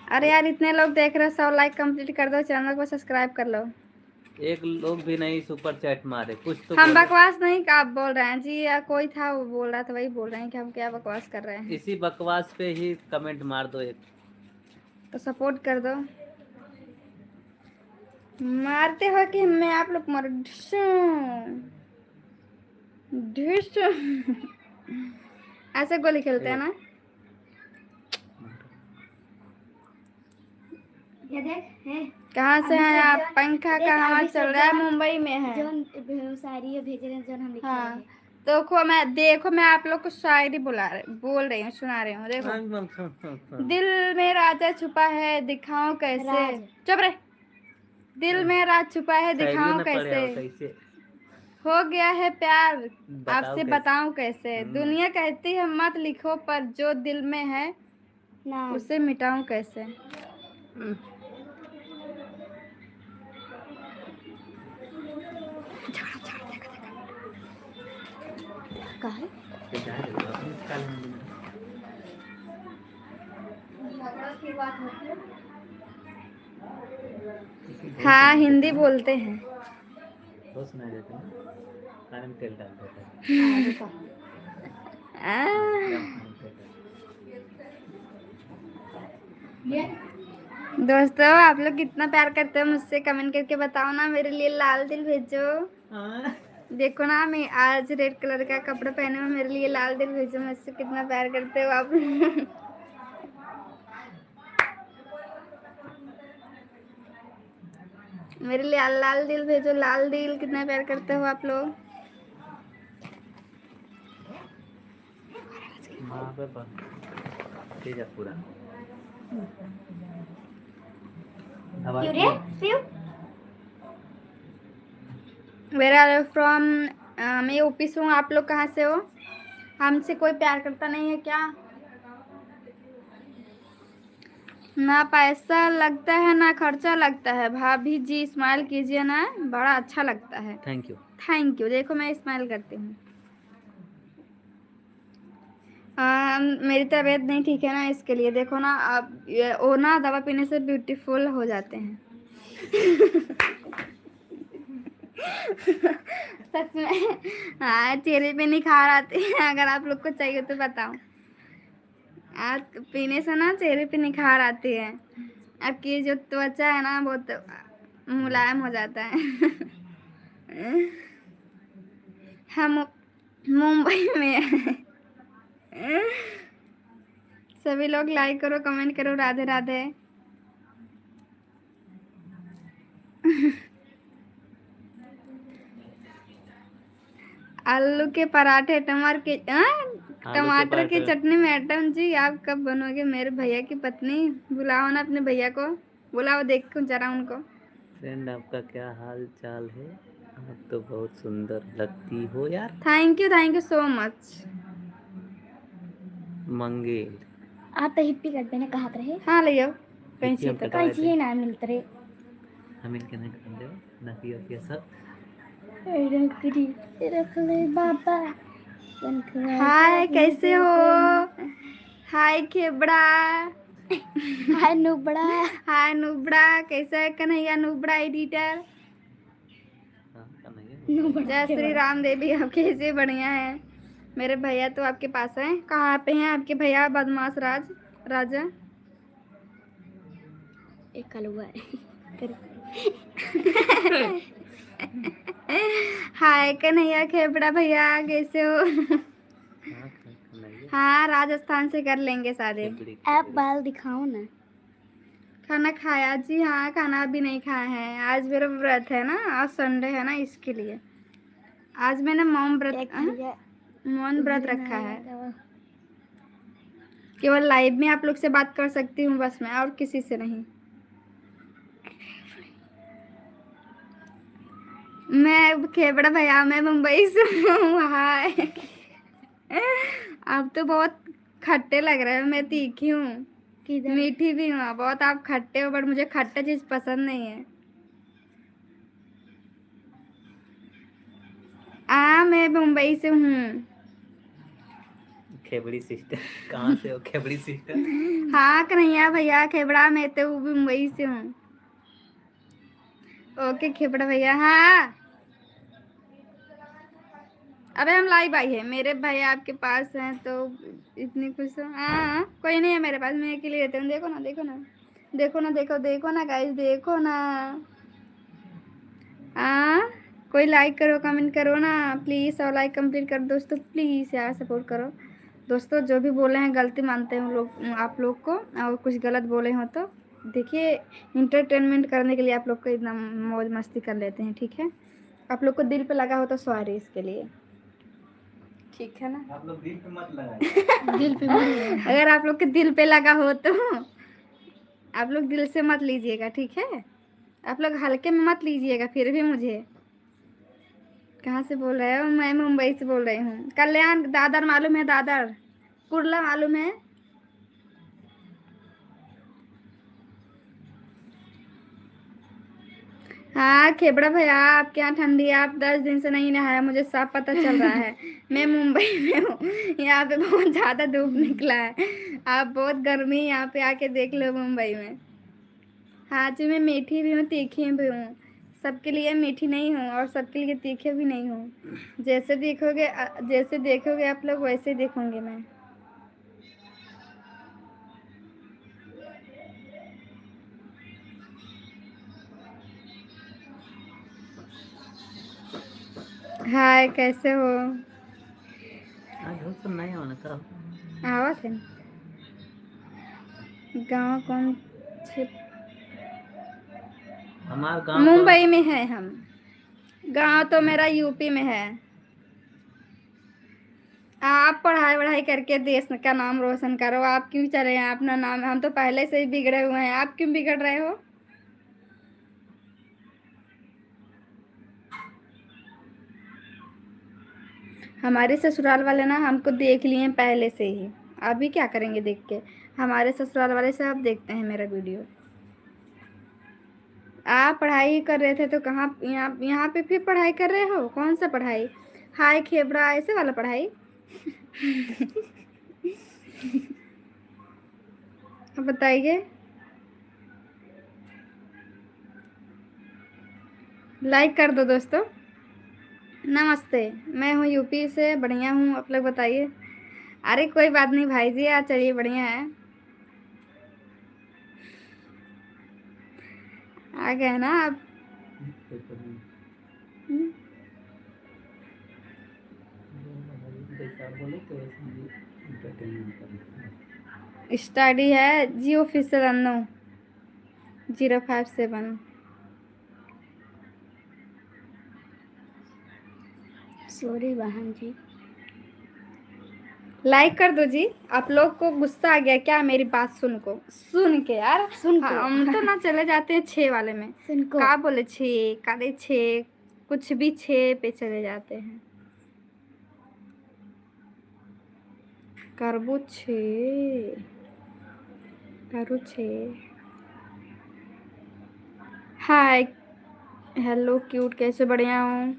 अरे यार इतने लोग देख रहे हो, 100 लाइक कंप्लीट कर दो, चैनल को सब्सक्राइब कर लो। एक लोग भी नहीं सुपर चैट मारे, कुछ तो हम बोलो। बकवास नहीं का आप बोल रहे हैं जी, या कोई था वो बोल रहा था, वही बोल रहे हैं कि हम क्या बकवास कर रहे हैं। इसी बकवास पे ही कमेंट मार दो एक। तो सपोर्ट कर दो। मारते हो कि मैं आप लोग मारो। ऐसे गोली खेलते हैं ना। ये देख है कहाँ से हैं आप? पंखा देख, का हवा अभी चल से रहा है, जौन- मुंबई में है। जो शायरी भेज रहे हैं जो हम लिखे हाँ हैं। देखो मैं आप लोग को शायरी बोल रही हूँ, सुना रही हूँ। देखो, दिल में राजा छुपा है, दिखाऊं कैसे। राज। चुप रहे। दिल में राज छुपा है, दिखाऊं कैसे। कैसे हो गया है प्यार, बताओ आपसे कैसे? बताऊं कैसे। दुनिया कहती है मत लिखो, पर जो दिल में है ना उसे मिटाऊं कैसे। कहा है? हाँ हिंदी बोलते हैं। तो सुनाई देते हैं, कान में तेल डाल देते हैं। आगे का। एकदम कान में तेल डाल दोस्तों आप लोग कितना प्यार करते हो मुझसे, कमेंट करके बताओ ना। मेरे लिए लाल दिल भेजो। देखो ना मैं आज रेड कलर का कपड़ा पहने हूँ, मेरे लिए लाल दिल भेजो। मुझसे कितना प्यार करते हो आप। मेरे लिए लाल दिल भेजो, लाल दिल। कितना प्यार करते हो आप लोग। माँ पे तेज है पूरा। क्यों रे? क्यों? Where are from? मैं यूपी से हूँ। आप लोग कहाँ से हो? हमसे कोई प्यार करता नहीं है क्या? ना पैसा लगता है ना खर्चा लगता है। भाभी जी स्माइल कीजिए ना, बड़ा अच्छा लगता है। Thank you. Thank you. देखो मैं स्माइल करती हूँ। मेरी तबीयत नहीं ठीक है ना, इसके लिए। देखो ना आप, वो ना दवा पीने से ब्यूटीफुल हो जाते हैं। सच में। हाँ चेहरे पे निखार आते हैं। अगर आप लोग को चाहिए तो बताओ। आज पीने से ना चेहरे पे निखार आती है। आपकी जो त्वचा है ना बहुत मुलायम हो जाता है। हम मुंबई में हैं। सभी लोग लाइक करो, कमेंट करो। राधे राधे। आलू के पराठे, टमाटर की पराठे। चटनी। मैडम जी आप कब बनोगे मेरे भैया की पत्नी? बुलाओ ना अपने भैया को, बुलाओ, देखो जरा उनको। फ्रेंड आपका क्या हाल चाल है? आप तो बहुत सुंदर लगती हो यार। Thank you so much. मंगेल आप तो हिप्पी करते ना कहा रहे। हाँ ले आओ कहीं हिप्पी से हम तो। कटवाए कैसी थे, ये ना मिलते रहे। हम इनके नहीं कर दे ना पियो पियो सब। रख ले बाबा। हाय कैसे हो? हाय खेबड़ा। हाय नुबड़ा। हाय नुबड़ा। कैसा है कन्हैया नुबड़ा एडिटर? हाँ, कन्हैया नुबड़ा जय श्री राम देवी। आप कैसे? बढ़िया है। मेरे भैया तो आपके पास हैं। कहाँ पे हैं आपके भैया बदमाश राजा? एक कलुआ हाय कन्हैया खेबड़ा भैया कैसे हो? हाँ, कन्हैया हाँ राजस्थान से कर लेंगे शादी। खेपड़ी आप खेपड़ी। बाल दिखाओ ना। खाना खाया जी? हाँ खाना अभी नहीं खाया है। आज मेरा व्रत है ना, आज संडे है ना, इसके लिए आज मैंने मौन व्रत रखा है। केवल लाइव में आप लोग से बात कर सकती हूँ बस मैं, और किसी से नहीं। मैं खेबड़ा भैया, मैं मुंबई से हूँ। हाय। आप तो बहुत खट्टे लग रहे हो, मैं तीखी हूँ। किधर? मीठी भी हूँ बहुत, आप खट्टे हो, बट मुझे खट्टा चीज पसंद नहीं है। मैं मुंबई से हूँ। खेबड़ी सिस्टर कहाँ से हो खेबड़ी सिस्टर? हाँ कन्हैया भैया, खेबड़ा में तो वो भी मुंबई से हूँ। ओके खेबड़ा भैया। हाँ अबे हम लाइव आई है, मेरे भाई आपके पास हैं तो इतनी खुश हो। हाँ कोई नहीं है मेरे पास, मैं अकेले रहती हूँ। देखो ना देखो ना देखो ना, देखो ना गाइस, देखो ना। हाँ कोई लाइक करो, कमेंट करो ना प्लीज़, और लाइक कंप्लीट करो दोस्तों प्लीज़ यार, सपोर्ट करो दोस्तों। जो भी बोले हैं गलती मानते हैं लोग, आप लोग को, और कुछ गलत बोले हो तो देखिए, इंटरटेनमेंट करने के लिए आप लोग को इतना मौज मस्ती कर लेते हैं, ठीक है। आप लोग को दिल पे लगा हो तो सॉरी इसके लिए, ठीक है ना। आप लोग दिल पे मत लगाइए। दिल पे मत। अगर आप लोग के दिल पे लगा हो तो आप लोग दिल से मत लीजिएगा, ठीक है। आप लोग हल्के में मत लीजिएगा। फिर भी मुझे कहाँ से बोल रहे हो? मैं मुंबई से बोल रही हूँ। कल्याण, दादर मालूम है? दादर कुर्ला मालूम है? हाँ खेबड़ा भैया, आपके यहाँ ठंडी है, आप 10 दिन से नहीं नहाया, मुझे सब पता चल रहा है। मैं मुंबई में हूँ, यहाँ पे बहुत ज़्यादा धूप निकला है। आप बहुत गर्मी यहाँ पे आके देख लो मुंबई में। हाँ जी, मैं मीठी भी हूँ तीखी भी हूँ, सबके लिए मीठी नहीं हूँ और सबके लिए तीखे भी नहीं हूँ। जैसे देखोगे आप लोग वैसे ही देखूंगी मैं। हाय कैसे हो? आज हो सब नहीं होना था। आवा थे गाँव कौन से? हमारा गांव तो मुंबई में है हम। गांव तो मेरा यूपी में है। आप पढ़ाई वढ़ाई करके देश का नाम रोशन करो, आप क्यों चले हैं अपना नाम? हम तो पहले से ही बिगड़े हुए हैं, आप क्यों बिगड़ रहे हो? हमारे ससुराल वाले ना हमको देख लिए हैं पहले से ही, अभी क्या करेंगे देख के? हमारे ससुराल वाले सब देखते हैं मेरा वीडियो। आप पढ़ाई कर रहे थे तो कहाँ, यहाँ यहाँ पे फिर पढ़ाई कर रहे हो? कौन सा पढ़ाई? हाय खेबड़ा ऐसे वाला पढ़ाई? अब बताइए। लाइक कर दो दोस्तों। नमस्ते, मैं हूँ यूपी से, बढ़िया हूँ, आप लोग बताइए। अरे कोई बात नहीं भाई जी, आज चलिए बढ़िया है, आ गए ना आप। स्टडी है जी ऑफिशियल अन्नो 057। सॉरी बहन जी। लाइक कर दो जी। आप लोग को गुस्सा आ गया क्या मेरी बात सुन के यार? सुन को। हम तो ना चले जाते हैं 6 वाले में। सुन को। का बोले 6 काले 6, कुछ भी 6 पे चले जाते हैं। करबो 6 करो 6। हाय हेलो क्यूट, कैसे? बढ़िया हूँ।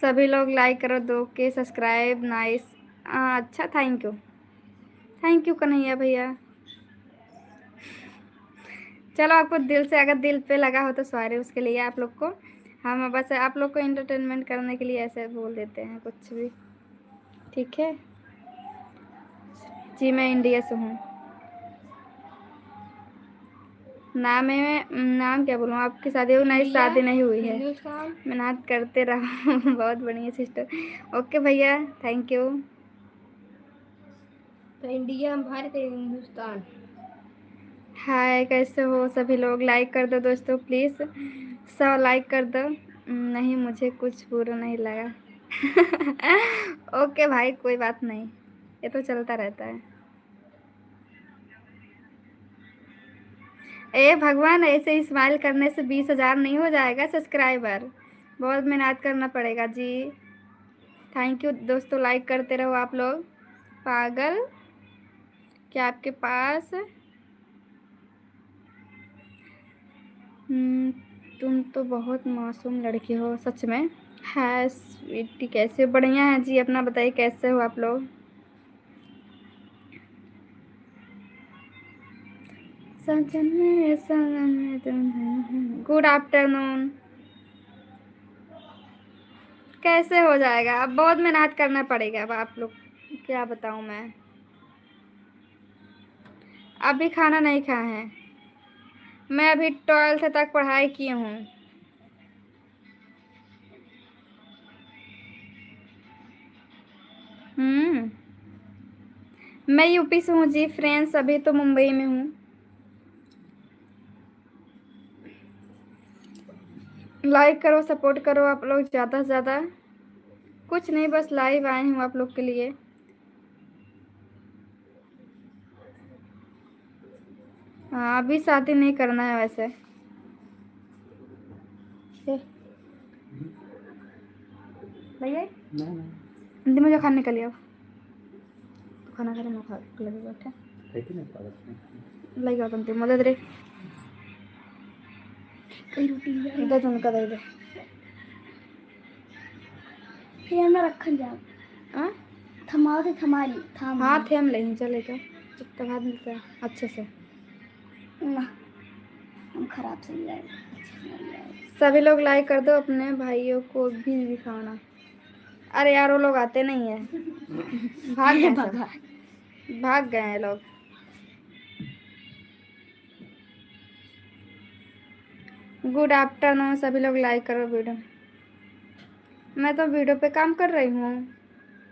सभी लोग लाइक करो, 2 के सब्सक्राइब, नाइस। अच्छा थैंक यू कन्हैया भैया। चलो आपको दिल से, अगर दिल पे लगा हो तो सॉरी उसके लिए। आप लोग को हम बस आप लोग को एंटरटेनमेंट करने के लिए ऐसे बोल देते हैं कुछ भी, ठीक है जी। मैं इंडिया से हूँ। नाम क्या बोलूँ? आपकी शादी हो? नहीं शादी नहीं हुई है। मेहनत करते रहो। बहुत बढ़िया सिस्टर। ओके भैया, थैंक यू। तो इंडिया, भारत, हिंदुस्तान। हाय कैसे हो सभी लोग? लाइक कर दो दोस्तों प्लीज़, 100 लाइक कर दो। नहीं मुझे कुछ बुरा नहीं लगा। ओके भाई कोई बात नहीं, ये तो चलता रहता है। ए भगवान, ऐसे स्माइल करने से 20,000 नहीं हो जाएगा सब्सक्राइबर, बहुत मेहनत करना पड़ेगा जी। थैंक यू दोस्तों, लाइक करते रहो आप लोग। पागल क्या आपके पास तुम तो बहुत मासूम लड़की हो सच में। है स्वीटी, कैसे? बढ़िया है जी, अपना बताइए कैसे हो आप लोग। सजन में सनम में तुम। Good afternoon. कैसे हो जाएगा, अब बहुत मेहनत करना पड़ेगा। अब आप लोग क्या बताऊं मैं, अभी खाना नहीं खाए हैं। मैं अभी 12th तक पढ़ाई की हूँ। मैं यूपी से हूँ जी फ्रेंड्स, अभी तो मुंबई में हूँ। लाइक करो, सपोर्ट करो आप लोग ज़्यादा से ज़्यादा। कुछ नहीं, बस लाइव आए हूँ आप लोग के लिए। हाँ, अभी शादी नहीं करना है वैसे। भैया हिंदी में जो खाने के लिए तो खाना खाने में खा लगे बैठे लगे तुम मदद रे कई रोटी इधर तुमका दे दे। ये मैं रखन जा हाँ थमाओ थे थमारी थाम हाँ थेम ले चलेगा, चुपता भात मिलता है अच्छे से। ना हम खराब से नहीं आएगा, अच्छे से नहीं आएगा। सभी लोग लाइक कर दो, अपने भाइयों को भी दिखाना। अरे यार वो लोग आते नहीं है, भाग गए सब, भाग गए हैं लोग। गुड आफ्टरनून, सभी लोग लाइक करो वीडियो। मैं तो वीडियो पे काम कर रही हूँ,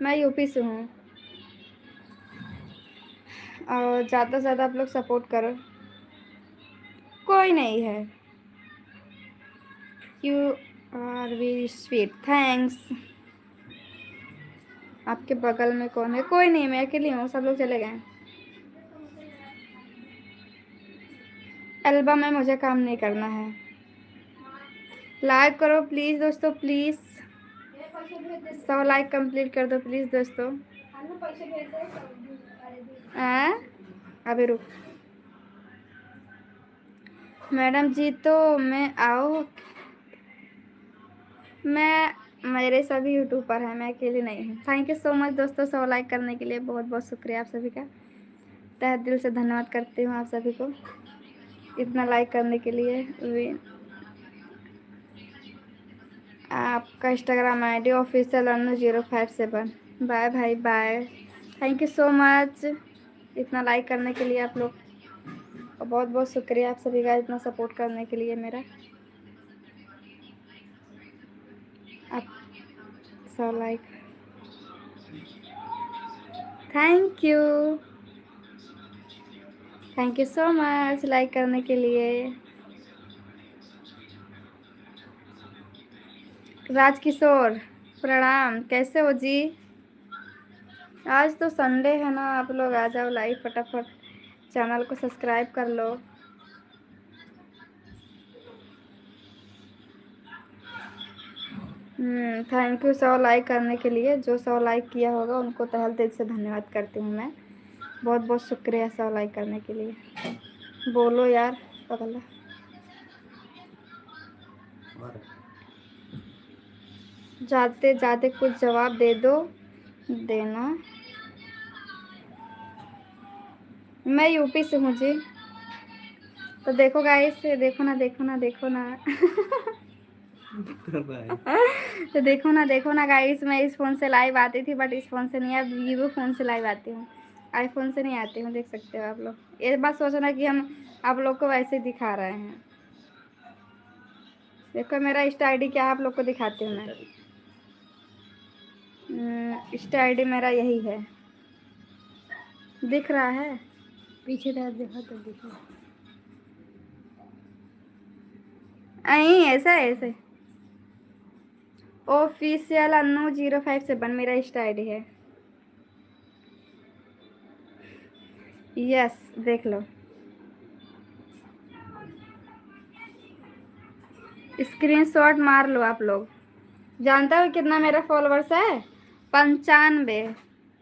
मैं यूपी से हूँ। और ज़्यादा से ज़्यादा आप लोग सपोर्ट करो। कोई नहीं है। You are very sweet, thanks. आपके बगल में कौन है? कोई नहीं, मैं अकेली हूँ, सब लोग चले गए। एल्बम में मुझे काम नहीं करना है। लाइक करो प्लीज़ दोस्तों, प्लीज़ 100 लाइक कंप्लीट कर दो प्लीज़ दोस्तों। अभी रुक मैडम जी, तो मैं आओ। मेरे सभी यूट्यूबर हैं, मैं अकेली नहीं हूँ। थैंक यू सो मच दोस्तों 100 लाइक करने के लिए, बहुत बहुत शुक्रिया आप सभी का। तहे दिल से धन्यवाद करती हूँ आप सभी को इतना लाइक करने के लिए। आपका Instagram ID official Anu 057। Bye भाई bye. Thank you so much इतना लाइक करने के लिए आप लोग, और बहुत बहुत शुक्रिया आप सभी का इतना सपोर्ट करने के लिए मेरा। आप 100 like, thank you so much like करने के लिए। राजकिशोर प्रणाम, कैसे हो जी? आज तो संडे है ना, आप लोग आ जाओ लाइव फटाफट, चैनल को सब्सक्राइब कर लो। थैंक यू 100 लाइक करने के लिए। जो 100 लाइक किया होगा उनको तहे दिल से धन्यवाद करती हूँ मैं, बहुत बहुत शुक्रिया 100 लाइक करने के लिए। बोलो यार पगला, जाते जाते कुछ जवाब दे दो देना। मैं यूपी से हूँ जी, तो देखो गाइस, देखो ना देखो ना देखो ना तो देखो ना गाइस, मैं इस फ़ोन से लाइव आती थी, बट इस फ़ोन से नहीं, अब वीवो फ़ोन से लाइव आती हूँ, आईफोन से नहीं आती हूँ। देख सकते हो आप लोग, ये बात सोचना कि हम आप लोग को वैसे ही दिखा रहे हैं। देखो मेरा इंस्टा ID क्या है, आप लोग को दिखाती हूँ मैं। इंस्टा ID मेरा यही है, दिख रहा है पीछे तरफ देखा तो देखो, नहीं ऐसा ऐसे ऑफिशियल अन्नू 057 मेरा इंस्टा ID है। यस देख लो, स्क्रीनशॉट मार लो आप लोग। जानता हो कितना मेरा फॉलोवर्स है? 95,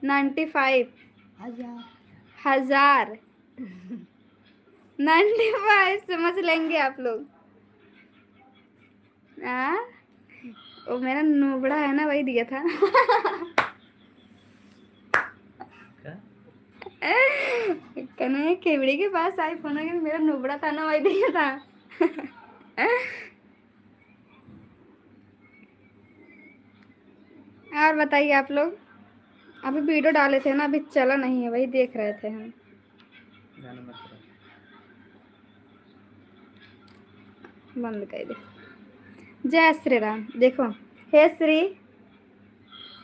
95। 1000 1000 95 समझ लेंगे आप लोग। वो मेरा नुबड़ा है ना, वही दिया था। क्या? कन्हैया खेबड़ी के पास आईफोन है, मेरा नुबड़ा था ना, वही दिया था। और बताइए आप लोग, अभी वीडियो डाले थे ना, अभी चला नहीं है, वही देख रहे थे हम। गाना मत करो। बंद कर दे। जय श्री राम। देखो, हे श्री,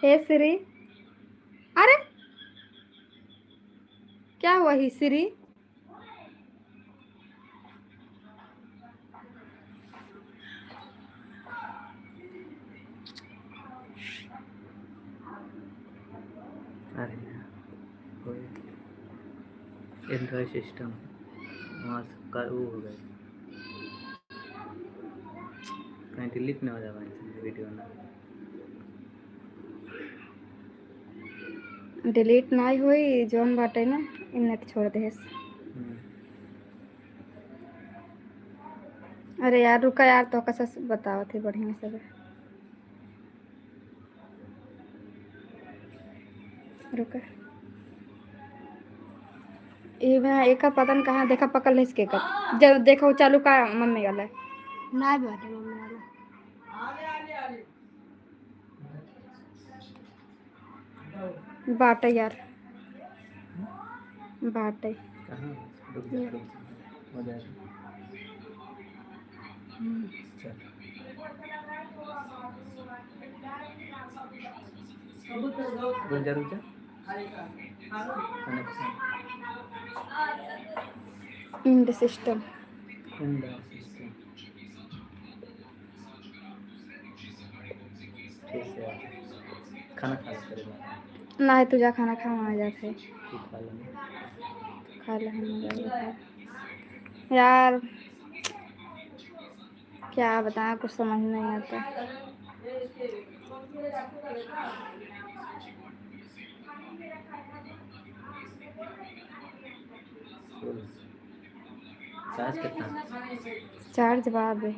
हे श्री, अरे क्या हुआ ही श्री? अरे यार, कोई एंड्रॉइड सिस्टम वहाँ सबका वो हो गया, कहीं डिलीट ना हो जाए वहीं वीडियो ना। डिलीट ना हुई जोन बाटे ना, नेट छोड़ दे। अरे यार रुका यार, तो कैसा बताओ थे बढ़िया से। रुका, ये मैं एक का पता नहीं कहाँ देखा, पकड़ ले इसके का, जब देखो चालू का मम्मी वाला है। ना बैठे मम्मी वाला। बाटे यार, बाटे। कहाँ? रुक जा, रुक जा, हो जाएगा। चल। रुक जा, रुक जा। Connection end system. In the system ठीक से आ। खाना खा ले तेरे बाद ना है तुझा खाना खा आ जाते, फिर खा लेंगे। खा ले हम यार, क्या बताएं, कुछ समझ नहीं आता। फुल चार्ज कितना? चार्ज बाद है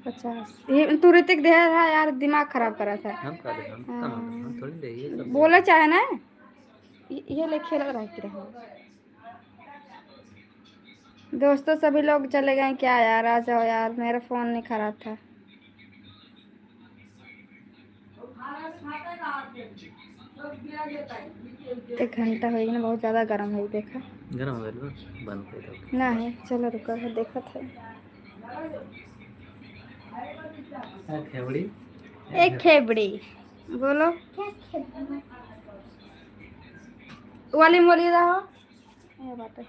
50। ये तू ऋतिक दे रहा है यार, दिमाग खराब करा था। हम खा ले, हम कम, हम थोड़ी दे ये सब बोला चाहे ना, ये ले खेल रहा है रहा। दोस्तों सभी लोग चले गए क्या यार? आ जाओ यार, मेरा फोन नहीं खराब था। एक घंटा हो ना, बहुत ज्यादा गर्म है, देखा गरम हो गया, बंद कर दो। ना है। चलो रुको, देखा था खेवड़ी एक खेबड़ी। बोलो क्या खेलना? वाली बोली रहो, ये बात है।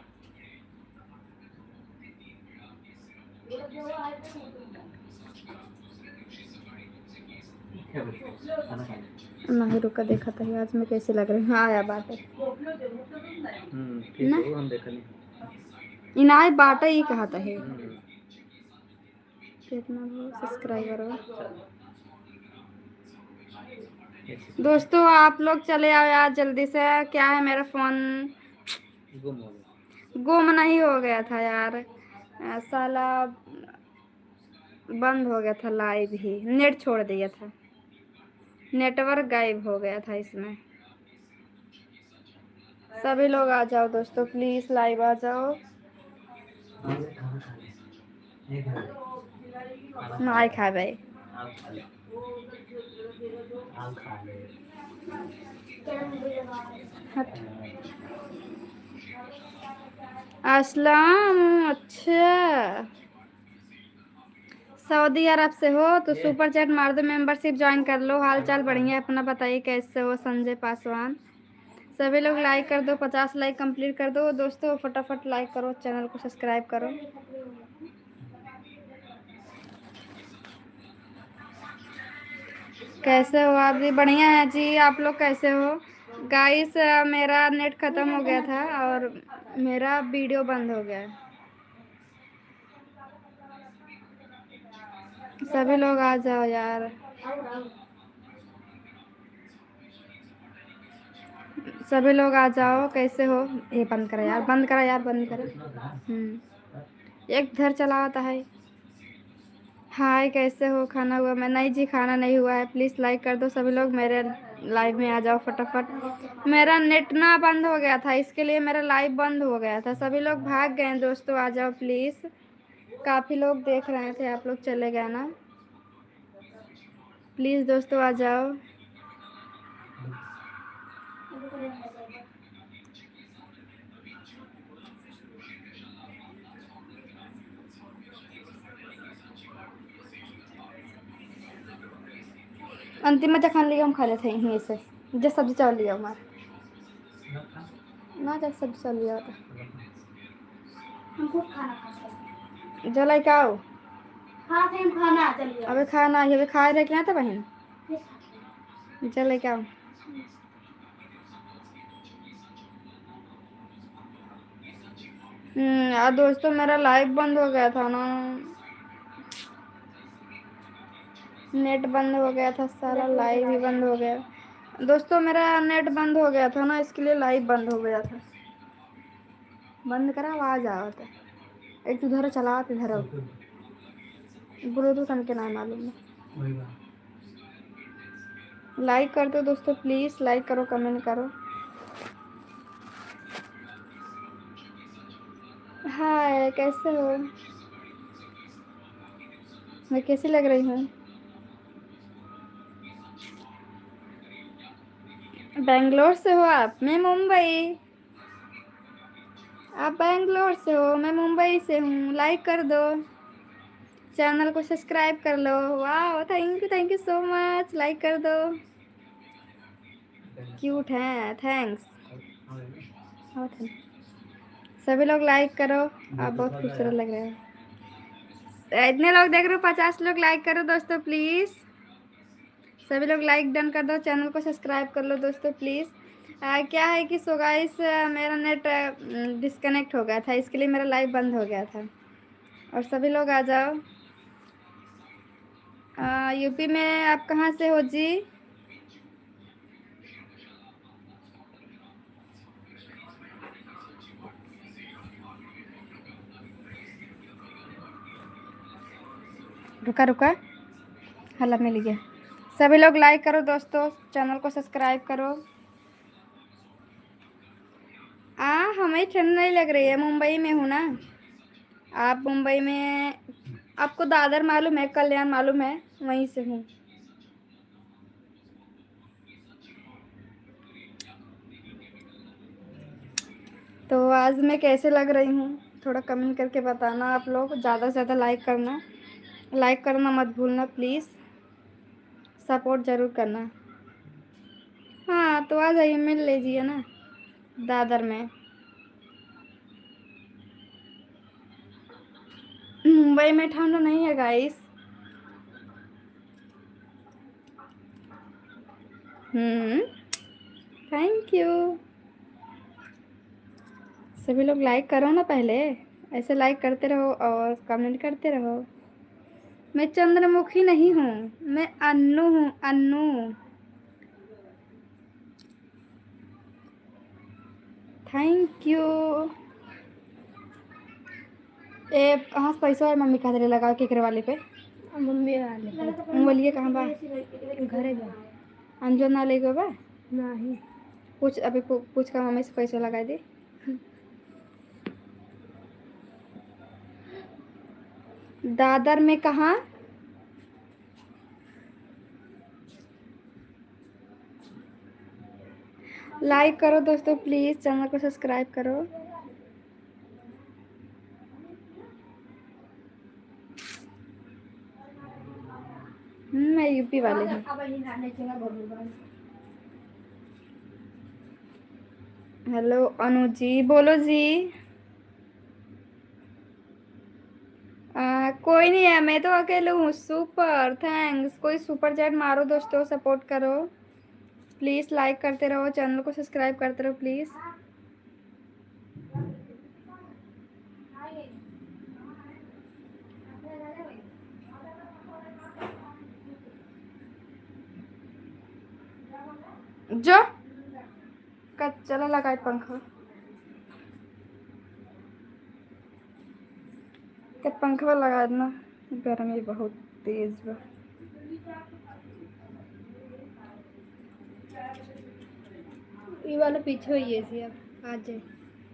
खाना खा ले। नहीं रुका, देखा था आज में कैसे लग रहे हैं। हाँ यार बात है ठीक ना, है, वो हम देख लें। इनाय बाटा ही कहा था है। कितना वो सब्सक्राइबर हो दोस्तों? आप लोग चले आओ यार जल्दी से। क्या है, मेरा फोन गुम हो गया। गुम नहीं हो गया था यार, साला बंद हो गया था, लाइव ही नेट छोड़ दिया था, नेटवर्क गायब हो गया था इसमें। सभी लोग आ जाओ दोस्तों, प्लीज लाइव आ जाओ। खाना खा ले। नहीं खा भाई। आप खा ले, आप खा ले। अस्सलाम, अच्छा सऊदी अरब से हो तो सुपर चैट मार दो, मेंबरशिप ज्वाइन कर लो। हाल चाल बढ़िया है, अपना बताइए कैसे हो? संजय पासवान। सभी लोग लाइक कर दो, 50 लाइक कंप्लीट कर दो दोस्तों, फटाफट लाइक करो, चैनल को सब्सक्राइब करो। कैसे हो आप भी? बढ़िया है जी, आप लोग कैसे हो? गाइस मेरा नेट ख़त्म हो गया था और मेरा वीडियो बंद हो गया है। सभी लोग आ जाओ यार, सभी लोग आ जाओ, कैसे हो? ये बंद करा यार, बंद करा यार, बंद करा। एक घर चला आता है। हाय, कैसे हो? खाना हुआ? मैं नहीं जी, खाना नहीं हुआ है। प्लीज़ लाइक कर दो सभी लोग, मेरे लाइव में आ जाओ फटाफट। मेरा नेट ना बंद हो गया था, इसके लिए मेरा लाइव बंद हो गया था। सभी लोग भाग गए हैं दोस्तों, आ जाओ प्लीज़। काफ़ी लोग देख रहे थे, आप लोग चले गए ना। प्लीज़ दोस्तों आ जाओ। अंतिम में खान लिया, हम खा लेते हैं यहीं से। जब सब्जी चावल लिया हमारा ना, जब सब्जी चावल लिया होता हमको खाना खाता जो लाइक आओ। हाँ थे हम खाना चलिए अबे खाना अभी खा रहे क्या था बहन? चल लेके आओ। यार दोस्तों, मेरा लाइव बंद हो गया था ना, नेट बंद हो गया था, सारा लाइव ही बंद हो गया। दोस्तों मेरा नेट बंद हो गया था ना, इसके लिए लाइव बंद हो गया था। बंद करा, आवाज आ रहा था। एक उधर चला इधर ब्लूटूथ के नाम मालूम है। लाइक कर दो दोस्तों, प्लीज़ लाइक करो, कमेंट करो। हाय, कैसे हो? मैं कैसी लग रही हूँ? बेंगलोर से हो आप? मैं मुंबई। आप बेंगलोर से हो, मैं मुंबई से हूँ। लाइक कर दो, चैनल को सब्सक्राइब कर लो। वाह, thank you so much. Like कर दो, क्यूट हैं, थैंक्स। सभी लोग लाइक करो, आप बहुत खूबसूरत लग रहे हैं। इतने लोग देख रहे हो, 50 लोग लाइक करो दोस्तों प्लीज़। सभी लोग लाइक डन कर दो, चैनल को सब्सक्राइब कर लो दोस्तों प्लीज़। क्या है कि सो गाइस, मेरा नेट डिस्कनेक्ट हो गया था, इसके लिए मेरा लाइव बंद हो गया था। और सभी लोग आ जाओ। यूपी में आप कहाँ से हो जी? रुका रुका, हल्ला मिल गया। सभी लोग लाइक करो दोस्तों, चैनल को सब्सक्राइब करो। हमें ठंड नहीं लग रही है, मुंबई में हूँ ना। आप मुंबई में, आपको दादर मालूम है, कल्याण मालूम है, वहीं से हूँ। तो आज मैं कैसे लग रही हूँ, थोड़ा कमेंट करके बताना आप लोग। ज़्यादा से ज़्यादा लाइक करना मत भूलना प्लीज़, सपोर्ट ज़रूर करना। हाँ तो आ जाइए, मिल लीजिए ना दादर में। मुंबई में ठंड नहीं है गाइस। Thank you. सभी लोग लाइक करो ना पहले, ऐसे लाइक करते रहो और कमेंट करते रहो। मैं चंद्रमुखी नहीं हूँ, मैं अन्नू हूँ, अन्नू। Thank you. ए कहाँ से पैसा है? मम्मी कहा लगा केकरे वाले पे। मम्मी वाले बोलिए कहाँ बा? घरे जा अंजो ना ले गो बा। नहीं पूछ अभी पूछ का मम्मी से पैसा लगा दे। दादर में कहाँ? लाइक करो दोस्तों प्लीज़, चैनल को सब्सक्राइब करो। मैं यूपी वाले हूँ। हेलो अनु जी, बोलो जी। कोई नहीं है, मैं तो अकेले हूँ। Super thanks. कोई सुपर चैट मारो दोस्तों, सपोर्ट करो प्लीज़। लाइक करते रहो, चैनल को सब्सक्राइब करते रहो प्लीज़। जो चला लगाए पंखा के पंखा लगा देना, गर्मी बहुत तेज बा। ये वाला पीछे हुई है सी, अब आ जाए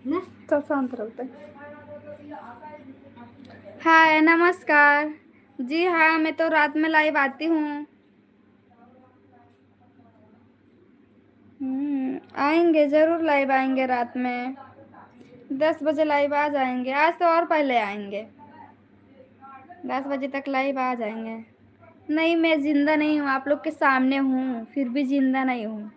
ना, सब शांत रहते। हाय नमस्कार जी। हाँ मैं तो रात में लाइव आती हूँ। आएंगे ज़रूर, लाइव आएंगे रात में 10 बजे लाइव आ जाएंगे। आज तो और पहले आएंगे, 10 बजे तक लाइव आ जाएंगे। नहीं मैं जिंदा नहीं हूँ, आप लोग के सामने हूँ फिर भी जिंदा नहीं हूँ।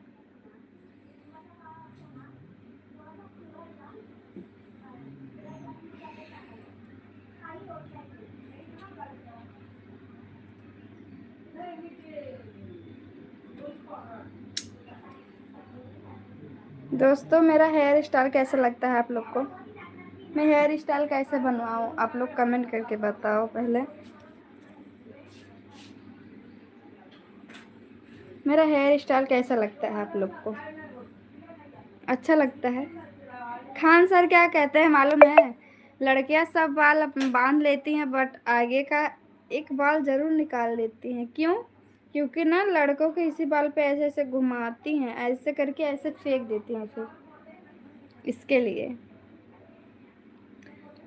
दोस्तों मेरा हेयर स्टाइल कैसा लगता है आप लोग को? मैं हेयर स्टाइल कैसे बनवाऊँ, आप लोग कमेंट करके बताओ पहले। मेरा हेयर स्टाइल कैसा लगता है आप लोग को? अच्छा लगता है? खान सर क्या कहते हैं मालूम है? लड़कियां सब बाल बांध लेती हैं बट आगे का एक बाल जरूर निकाल लेती हैं। क्यों? क्योंकि ना लड़कों के इसी बाल पे ऐसे ऐसे घुमाती हैं, ऐसे करके ऐसे फेंक देती हैं फिर, इसके लिए।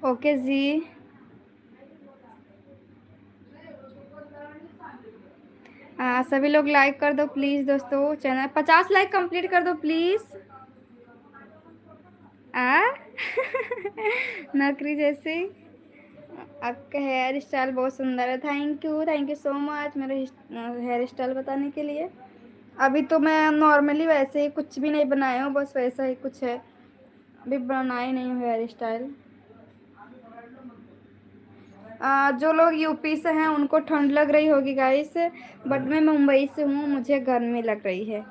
ओके जी। सभी लोग लाइक कर दो प्लीज़ दोस्तों, चैनल 50 लाइक कंप्लीट कर दो प्लीज़। नौकरी जैसे आपका हेयर स्टाइल बहुत सुंदर है। थैंक यू सो मच मेरे हेयर स्टाइल बताने के लिए। अभी तो मैं नॉर्मली वैसे ही कुछ भी नहीं बनाया हूँ, बस वैसा ही कुछ है, अभी बनाए नहीं हूँ हेयर स्टाइल। जो लोग यूपी से हैं उनको ठंड लग रही होगी गाइस, बट मैं मुंबई से हूँ, मुझे गर्मी लग रही है।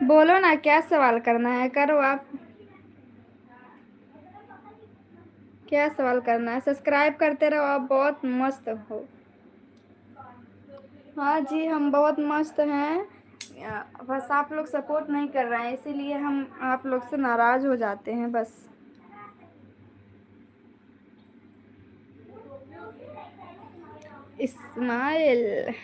बोलो ना क्या सवाल करना है, करो आप। क्या सवाल करना है? सब्सक्राइब करते रहो, आप बहुत मस्त हो। हाँ जी हम बहुत मस्त हैं, बस आप लोग सपोर्ट नहीं कर रहे हैं इसीलिए हम आप लोग से नाराज़ हो जाते हैं बस। इस्माइल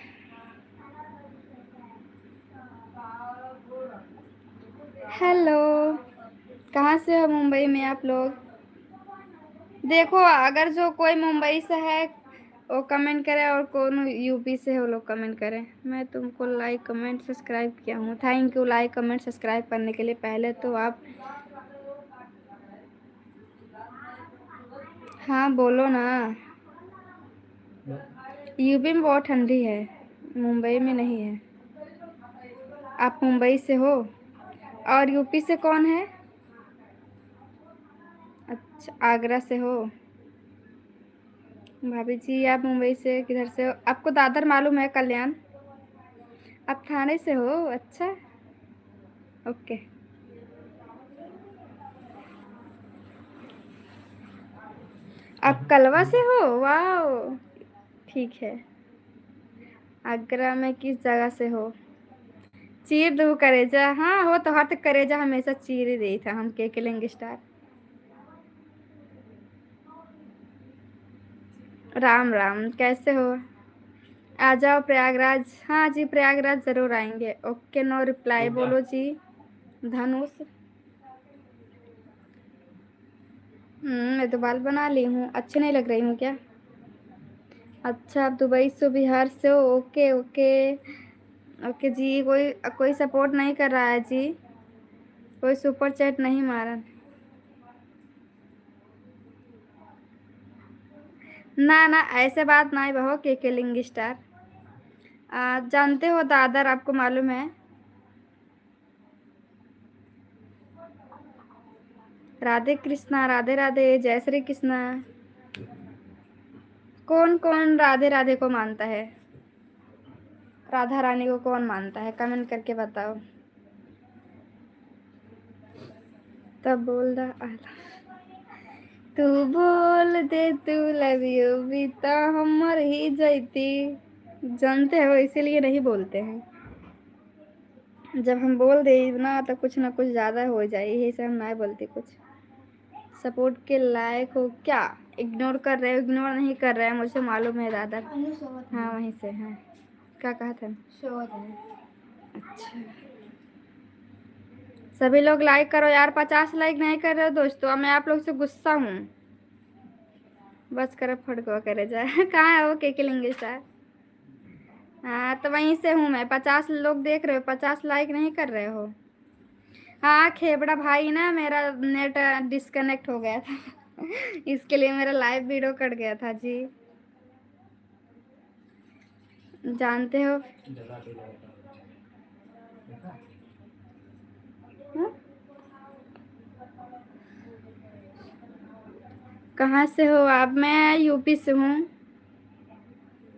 हेलो, कहाँ से हो मुंबई में आप लोग? देखो अगर जो कोई मुंबई से है वो कमेंट करे और कौन यूपी से है वो लोग कमेंट करें। मैं तुमको लाइक कमेंट सब्सक्राइब किया हूँ। Thank you like comment subscribe करने के लिए। पहले तो आप हाँ बोलो ना। यूपी में बहुत ठंडी है, मुंबई में नहीं है। आप मुंबई से हो और यूपी से कौन है? अच्छा आगरा से हो। भाभी जी आप मुंबई से किधर से हो? आपको दादर मालूम है, कल्याण? आप थाने से हो? अच्छा ओके। आप कलवा से हो? वाह ठीक है। आगरा में किस जगह से हो? चीर दो करेजा। हाँ हो तो हट करेजा हमेशा चीर ही रही था हम के लेंगे स्टार। राम राम कैसे हो? आ जाओ प्रयागराज। हाँ जी प्रयागराज ज़रूर आएंगे। ओके नो रिप्लाई बोलो जी। धनुष मैं तो बाल बना ली हूँ, अच्छी नहीं लग रही हूँ क्या? अच्छा आप दुबई से बिहार से हो? ओके ओके ओके जी। कोई कोई सपोर्ट नहीं कर रहा है जी, कोई सुपर चैट नहीं मारा। ना ना ऐसे बात नहीं बहो के लिंग स्टार। जानते हो दादर, आपको मालूम है? राधे कृष्णा, राधे राधे, जय श्री कृष्णा। कौन कौन राधे राधे को मानता है? राधा रानी को कौन मानता है? कमेंट करके बताओ। तब बोल रहा तू बोल दे तू लव यू भी तो हम मर ही जैती। जानते हो इसीलिए नहीं बोलते हैं, जब हम बोल दे ना तो कुछ ना कुछ ज़्यादा हो जाए, यही से हम नहीं बोलते कुछ। सपोर्ट के लायक हो क्या? इग्नोर कर रहे हो? इग्नोर नहीं कर रहे हैं, मुझे मालूम है दादा। हाँ वहीं से हैं। क्या कहा था? अच्छा सभी लोग लाइक करो यार, 50 लाइक नहीं कर रहे हो दोस्तों, मैं आप लोग से गुस्सा हूँ। बस करो फटको करे जाए। कहाँ है वो के लिंगे सर? हाँ तो वहीं से हूँ मैं। 50 लोग देख रहे हो, 50 लाइक नहीं कर रहे हो। हाँ खेबड़ा भाई ना, मेरा नेट डिस्कनेक्ट हो गया था। इसके लिए मेरा लाइव वीडियो कट गया था जी, जानते हो। हाँ? कहाँ से हो आप? मैं यूपी से हूँ,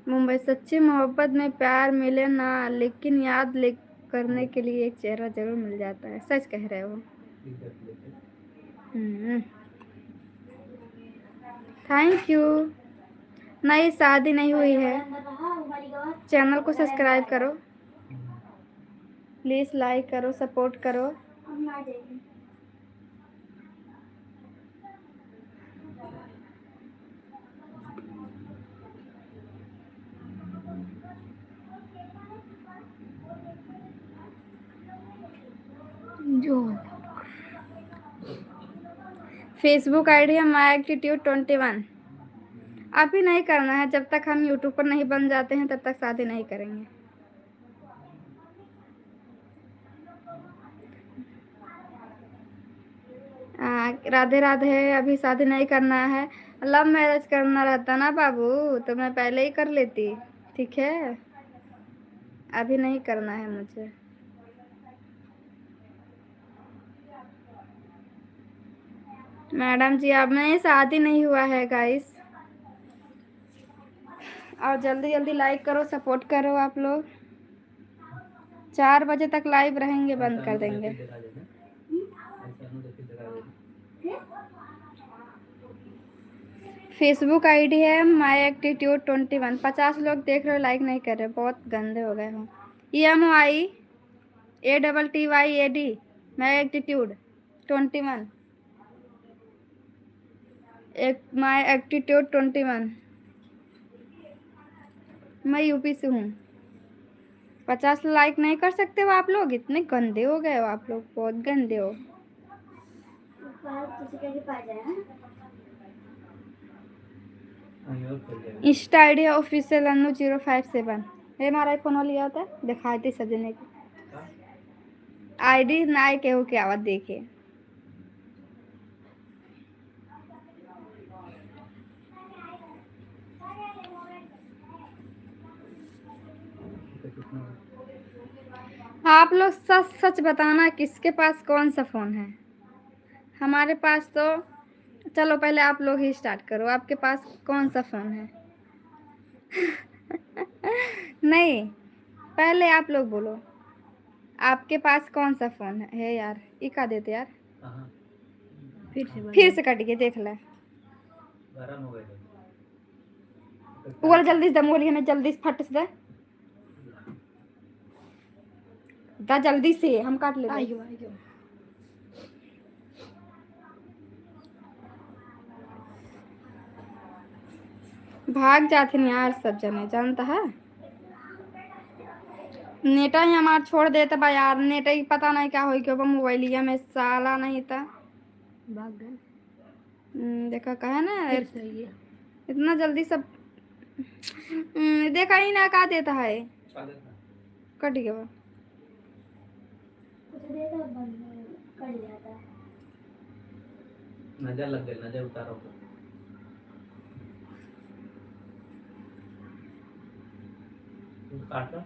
मुंबई। सच्ची मोहब्बत में प्यार मिले ना, लेकिन याद ले करने के लिए एक चेहरा जरूर मिल जाता है। सच कह रहे हो। Thank you. नहीं शादी नहीं हुई है। चैनल को सब्सक्राइब करो प्लीज़, लाइक करो, सपोर्ट करो। जो फेसबुक आईडी है माई एटीट्यूड 21। अभी नहीं करना है, जब तक हम यूट्यूब पर नहीं बन जाते हैं तब तक शादी नहीं करेंगे। राधे राधे। अभी शादी नहीं करना है, लव मैरिज करना रहता ना बाबू तो मैं पहले ही कर लेती। ठीक है, अभी नहीं करना है मुझे। मैडम जी अब में शादी नहीं हुआ है गाइस। और जल्दी जल्दी लाइक करो, सपोर्ट करो आप लोग। 4 बजे तक लाइव रहेंगे, बंद कर देंगे। फेसबुक आईडी है माई एटीट्यूड 21। 50 लोग देख रहे हो, लाइक नहीं कर रहे, बहुत गंदे हो गए हो। EMIATTYAD my attitude 21। एक माई एटीट्यूड 21। मैं यूपी से हूँ। 50 लाइक नहीं कर सकते हो आप लोग? इतने गंदे हो गए हो आप लोग, बहुत गंदे हो। इंस्टा आईडी है ऑफिशियल अनु 057। हे हमारा फोन लिया होता है, दिखाती सजने की आईडी ना के हो क्या आवाज देखे। आप लोग सच सच बताना किसके पास कौन सा फोन है। हमारे पास तो, चलो पहले आप लोग ही स्टार्ट करो, आपके पास कौन सा फोन है? नहीं पहले आप लोग बोलो, आपके पास कौन सा फोन है यार? इका देते यार, फिर से कट गए, देख ले। वो जल्दी से दम बोलिए, मैं जल्दी से फट से दे जल्दी से, हम काट ले। भाग जाते हैं यार सब जने, जानता है। नेटा ही हमार छोड़ देता बा यार, नेटा ही पता नहीं क्या हो क्यों मोबाइलिया में साला नहीं था। भाग गए। देखा कहा ना इतना जल्दी सब। देखा ही ना का देता है, कट गया। नजर लग गई, नजर उतारो। काटा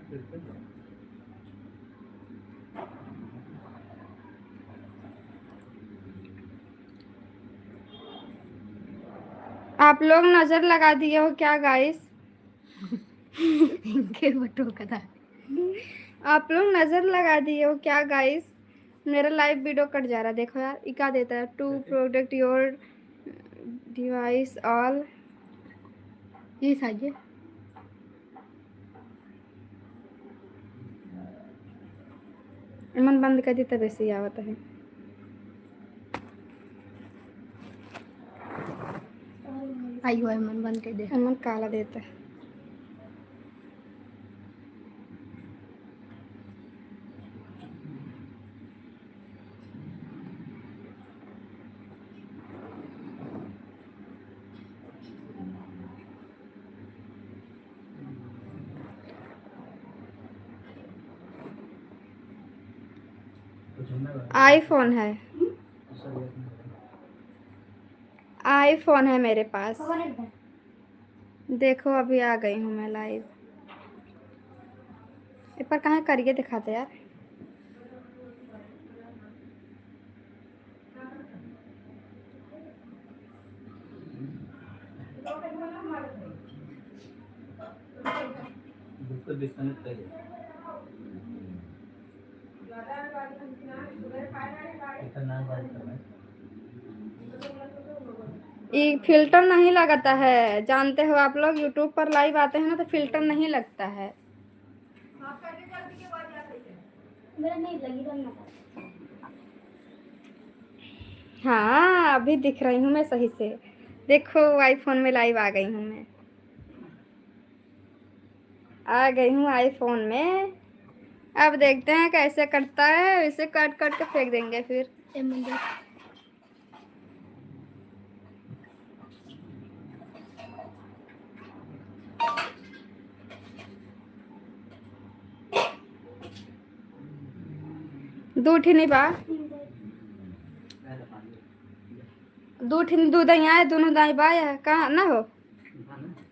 आप लोग नजर लगा दिए हो क्या गाइस? आप लोग नजर लगा दिए हो क्या गाइस? मेरा लाइव वीडियो कट जा रहा है, देखो यार। इका देता है to product your device all ये चाहिए। मन बंद कर दी तब ऐसे ही आवत है। आई हुआ है, मन बंद कर दे। मन काला देता है। आईफोन है, आईफोन है मेरे पास। देखो अभी आ गई हूँ मैं लाइव। एक बार कहाँ करके दिखाते यार। ये फिल्टर नहीं लगाता है, जानते हो आप लोग, यूट्यूब पर लाइव आते हैं ना तो फिल्टर नहीं लगता है। मेरा नहीं लगी रंग। हाँ अभी दिख रही हूँ मैं सही से। देखो आईफोन में लाइव आ गई हूँ मैं, आ गई हूँ आईफोन में। अब देखते हैं कैसे कटता है, इसे काट काट के फेंक देंगे फिर। दूठी नहीं बा, दूठी दूध है, दोनों दाई बा या कहाँ ना हो।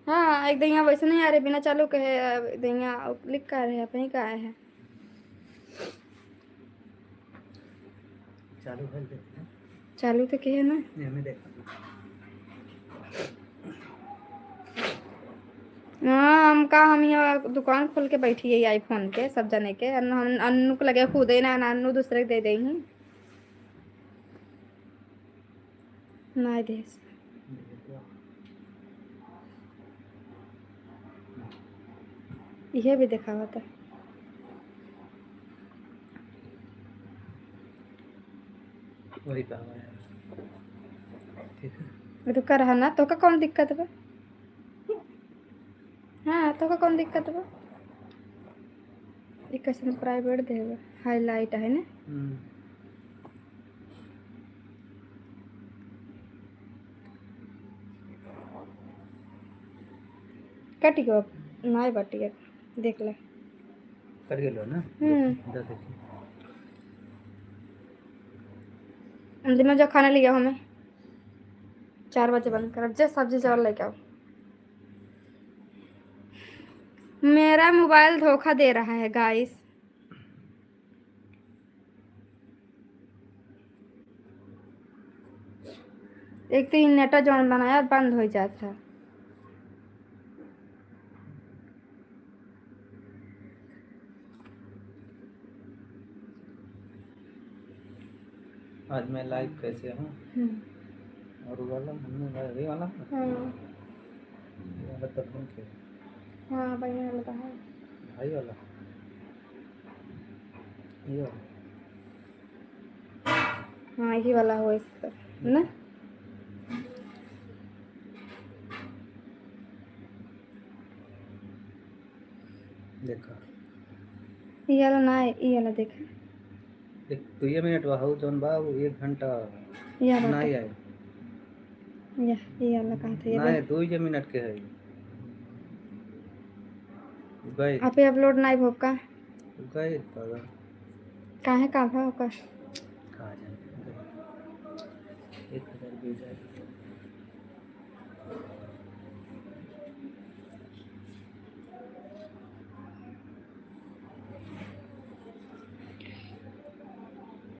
हाँ एक दैया वैसे नहीं आ रहे बिना चालू कहे, दैया लिख कर रहे अपनी का है। चालू कर देते हैं। चालू तो किए ना। हमें देखो हाँ हम यहाँ दुकान खोल के बैठी है आईफोन के सब जने के। हम अन्नू को लगे खुद ही ना, अन्नू दूसरे को दे देंगे ना दे। यह भी देखा हुआ था। वही कहा है, ठीक है। तो कर है ना, तो का कौन दिक्कत बा। हाँ तो का कौन दिक्कत बा। ये कैसे प्राइवेट देगा, हाईलाइट है ना। कट गयो ना बटिया, देख ले कट गेलो ना। अंतिम जो खाना लिया हमें 4 बजे बंद कर जे सब्जी चावल लेके आओ। मेरा मोबाइल धोखा दे रहा है गाइस। एक तो नेटा जौन बनाया बंद हो जाता। आज मैं लाइव कैसे हूँ और वाला हमने वाला हाँ वाला तब हम थे। हाँ बढ़िया लगा है भाई वाला ये वाला। हाँ यही वाला हो इस पर ना। देखा ये वाला ना है, ये वाला देखा। एक 2 मिनट वाहू जौन बा वो 1 घंटा ये वाला नहीं आए ये वाला कहा था नहीं ये 2 मिनट के है गए आप अपलोड नहीं भोका गए पागल काहे का होगा। कहाँ जाए 1000 व्यूज आए।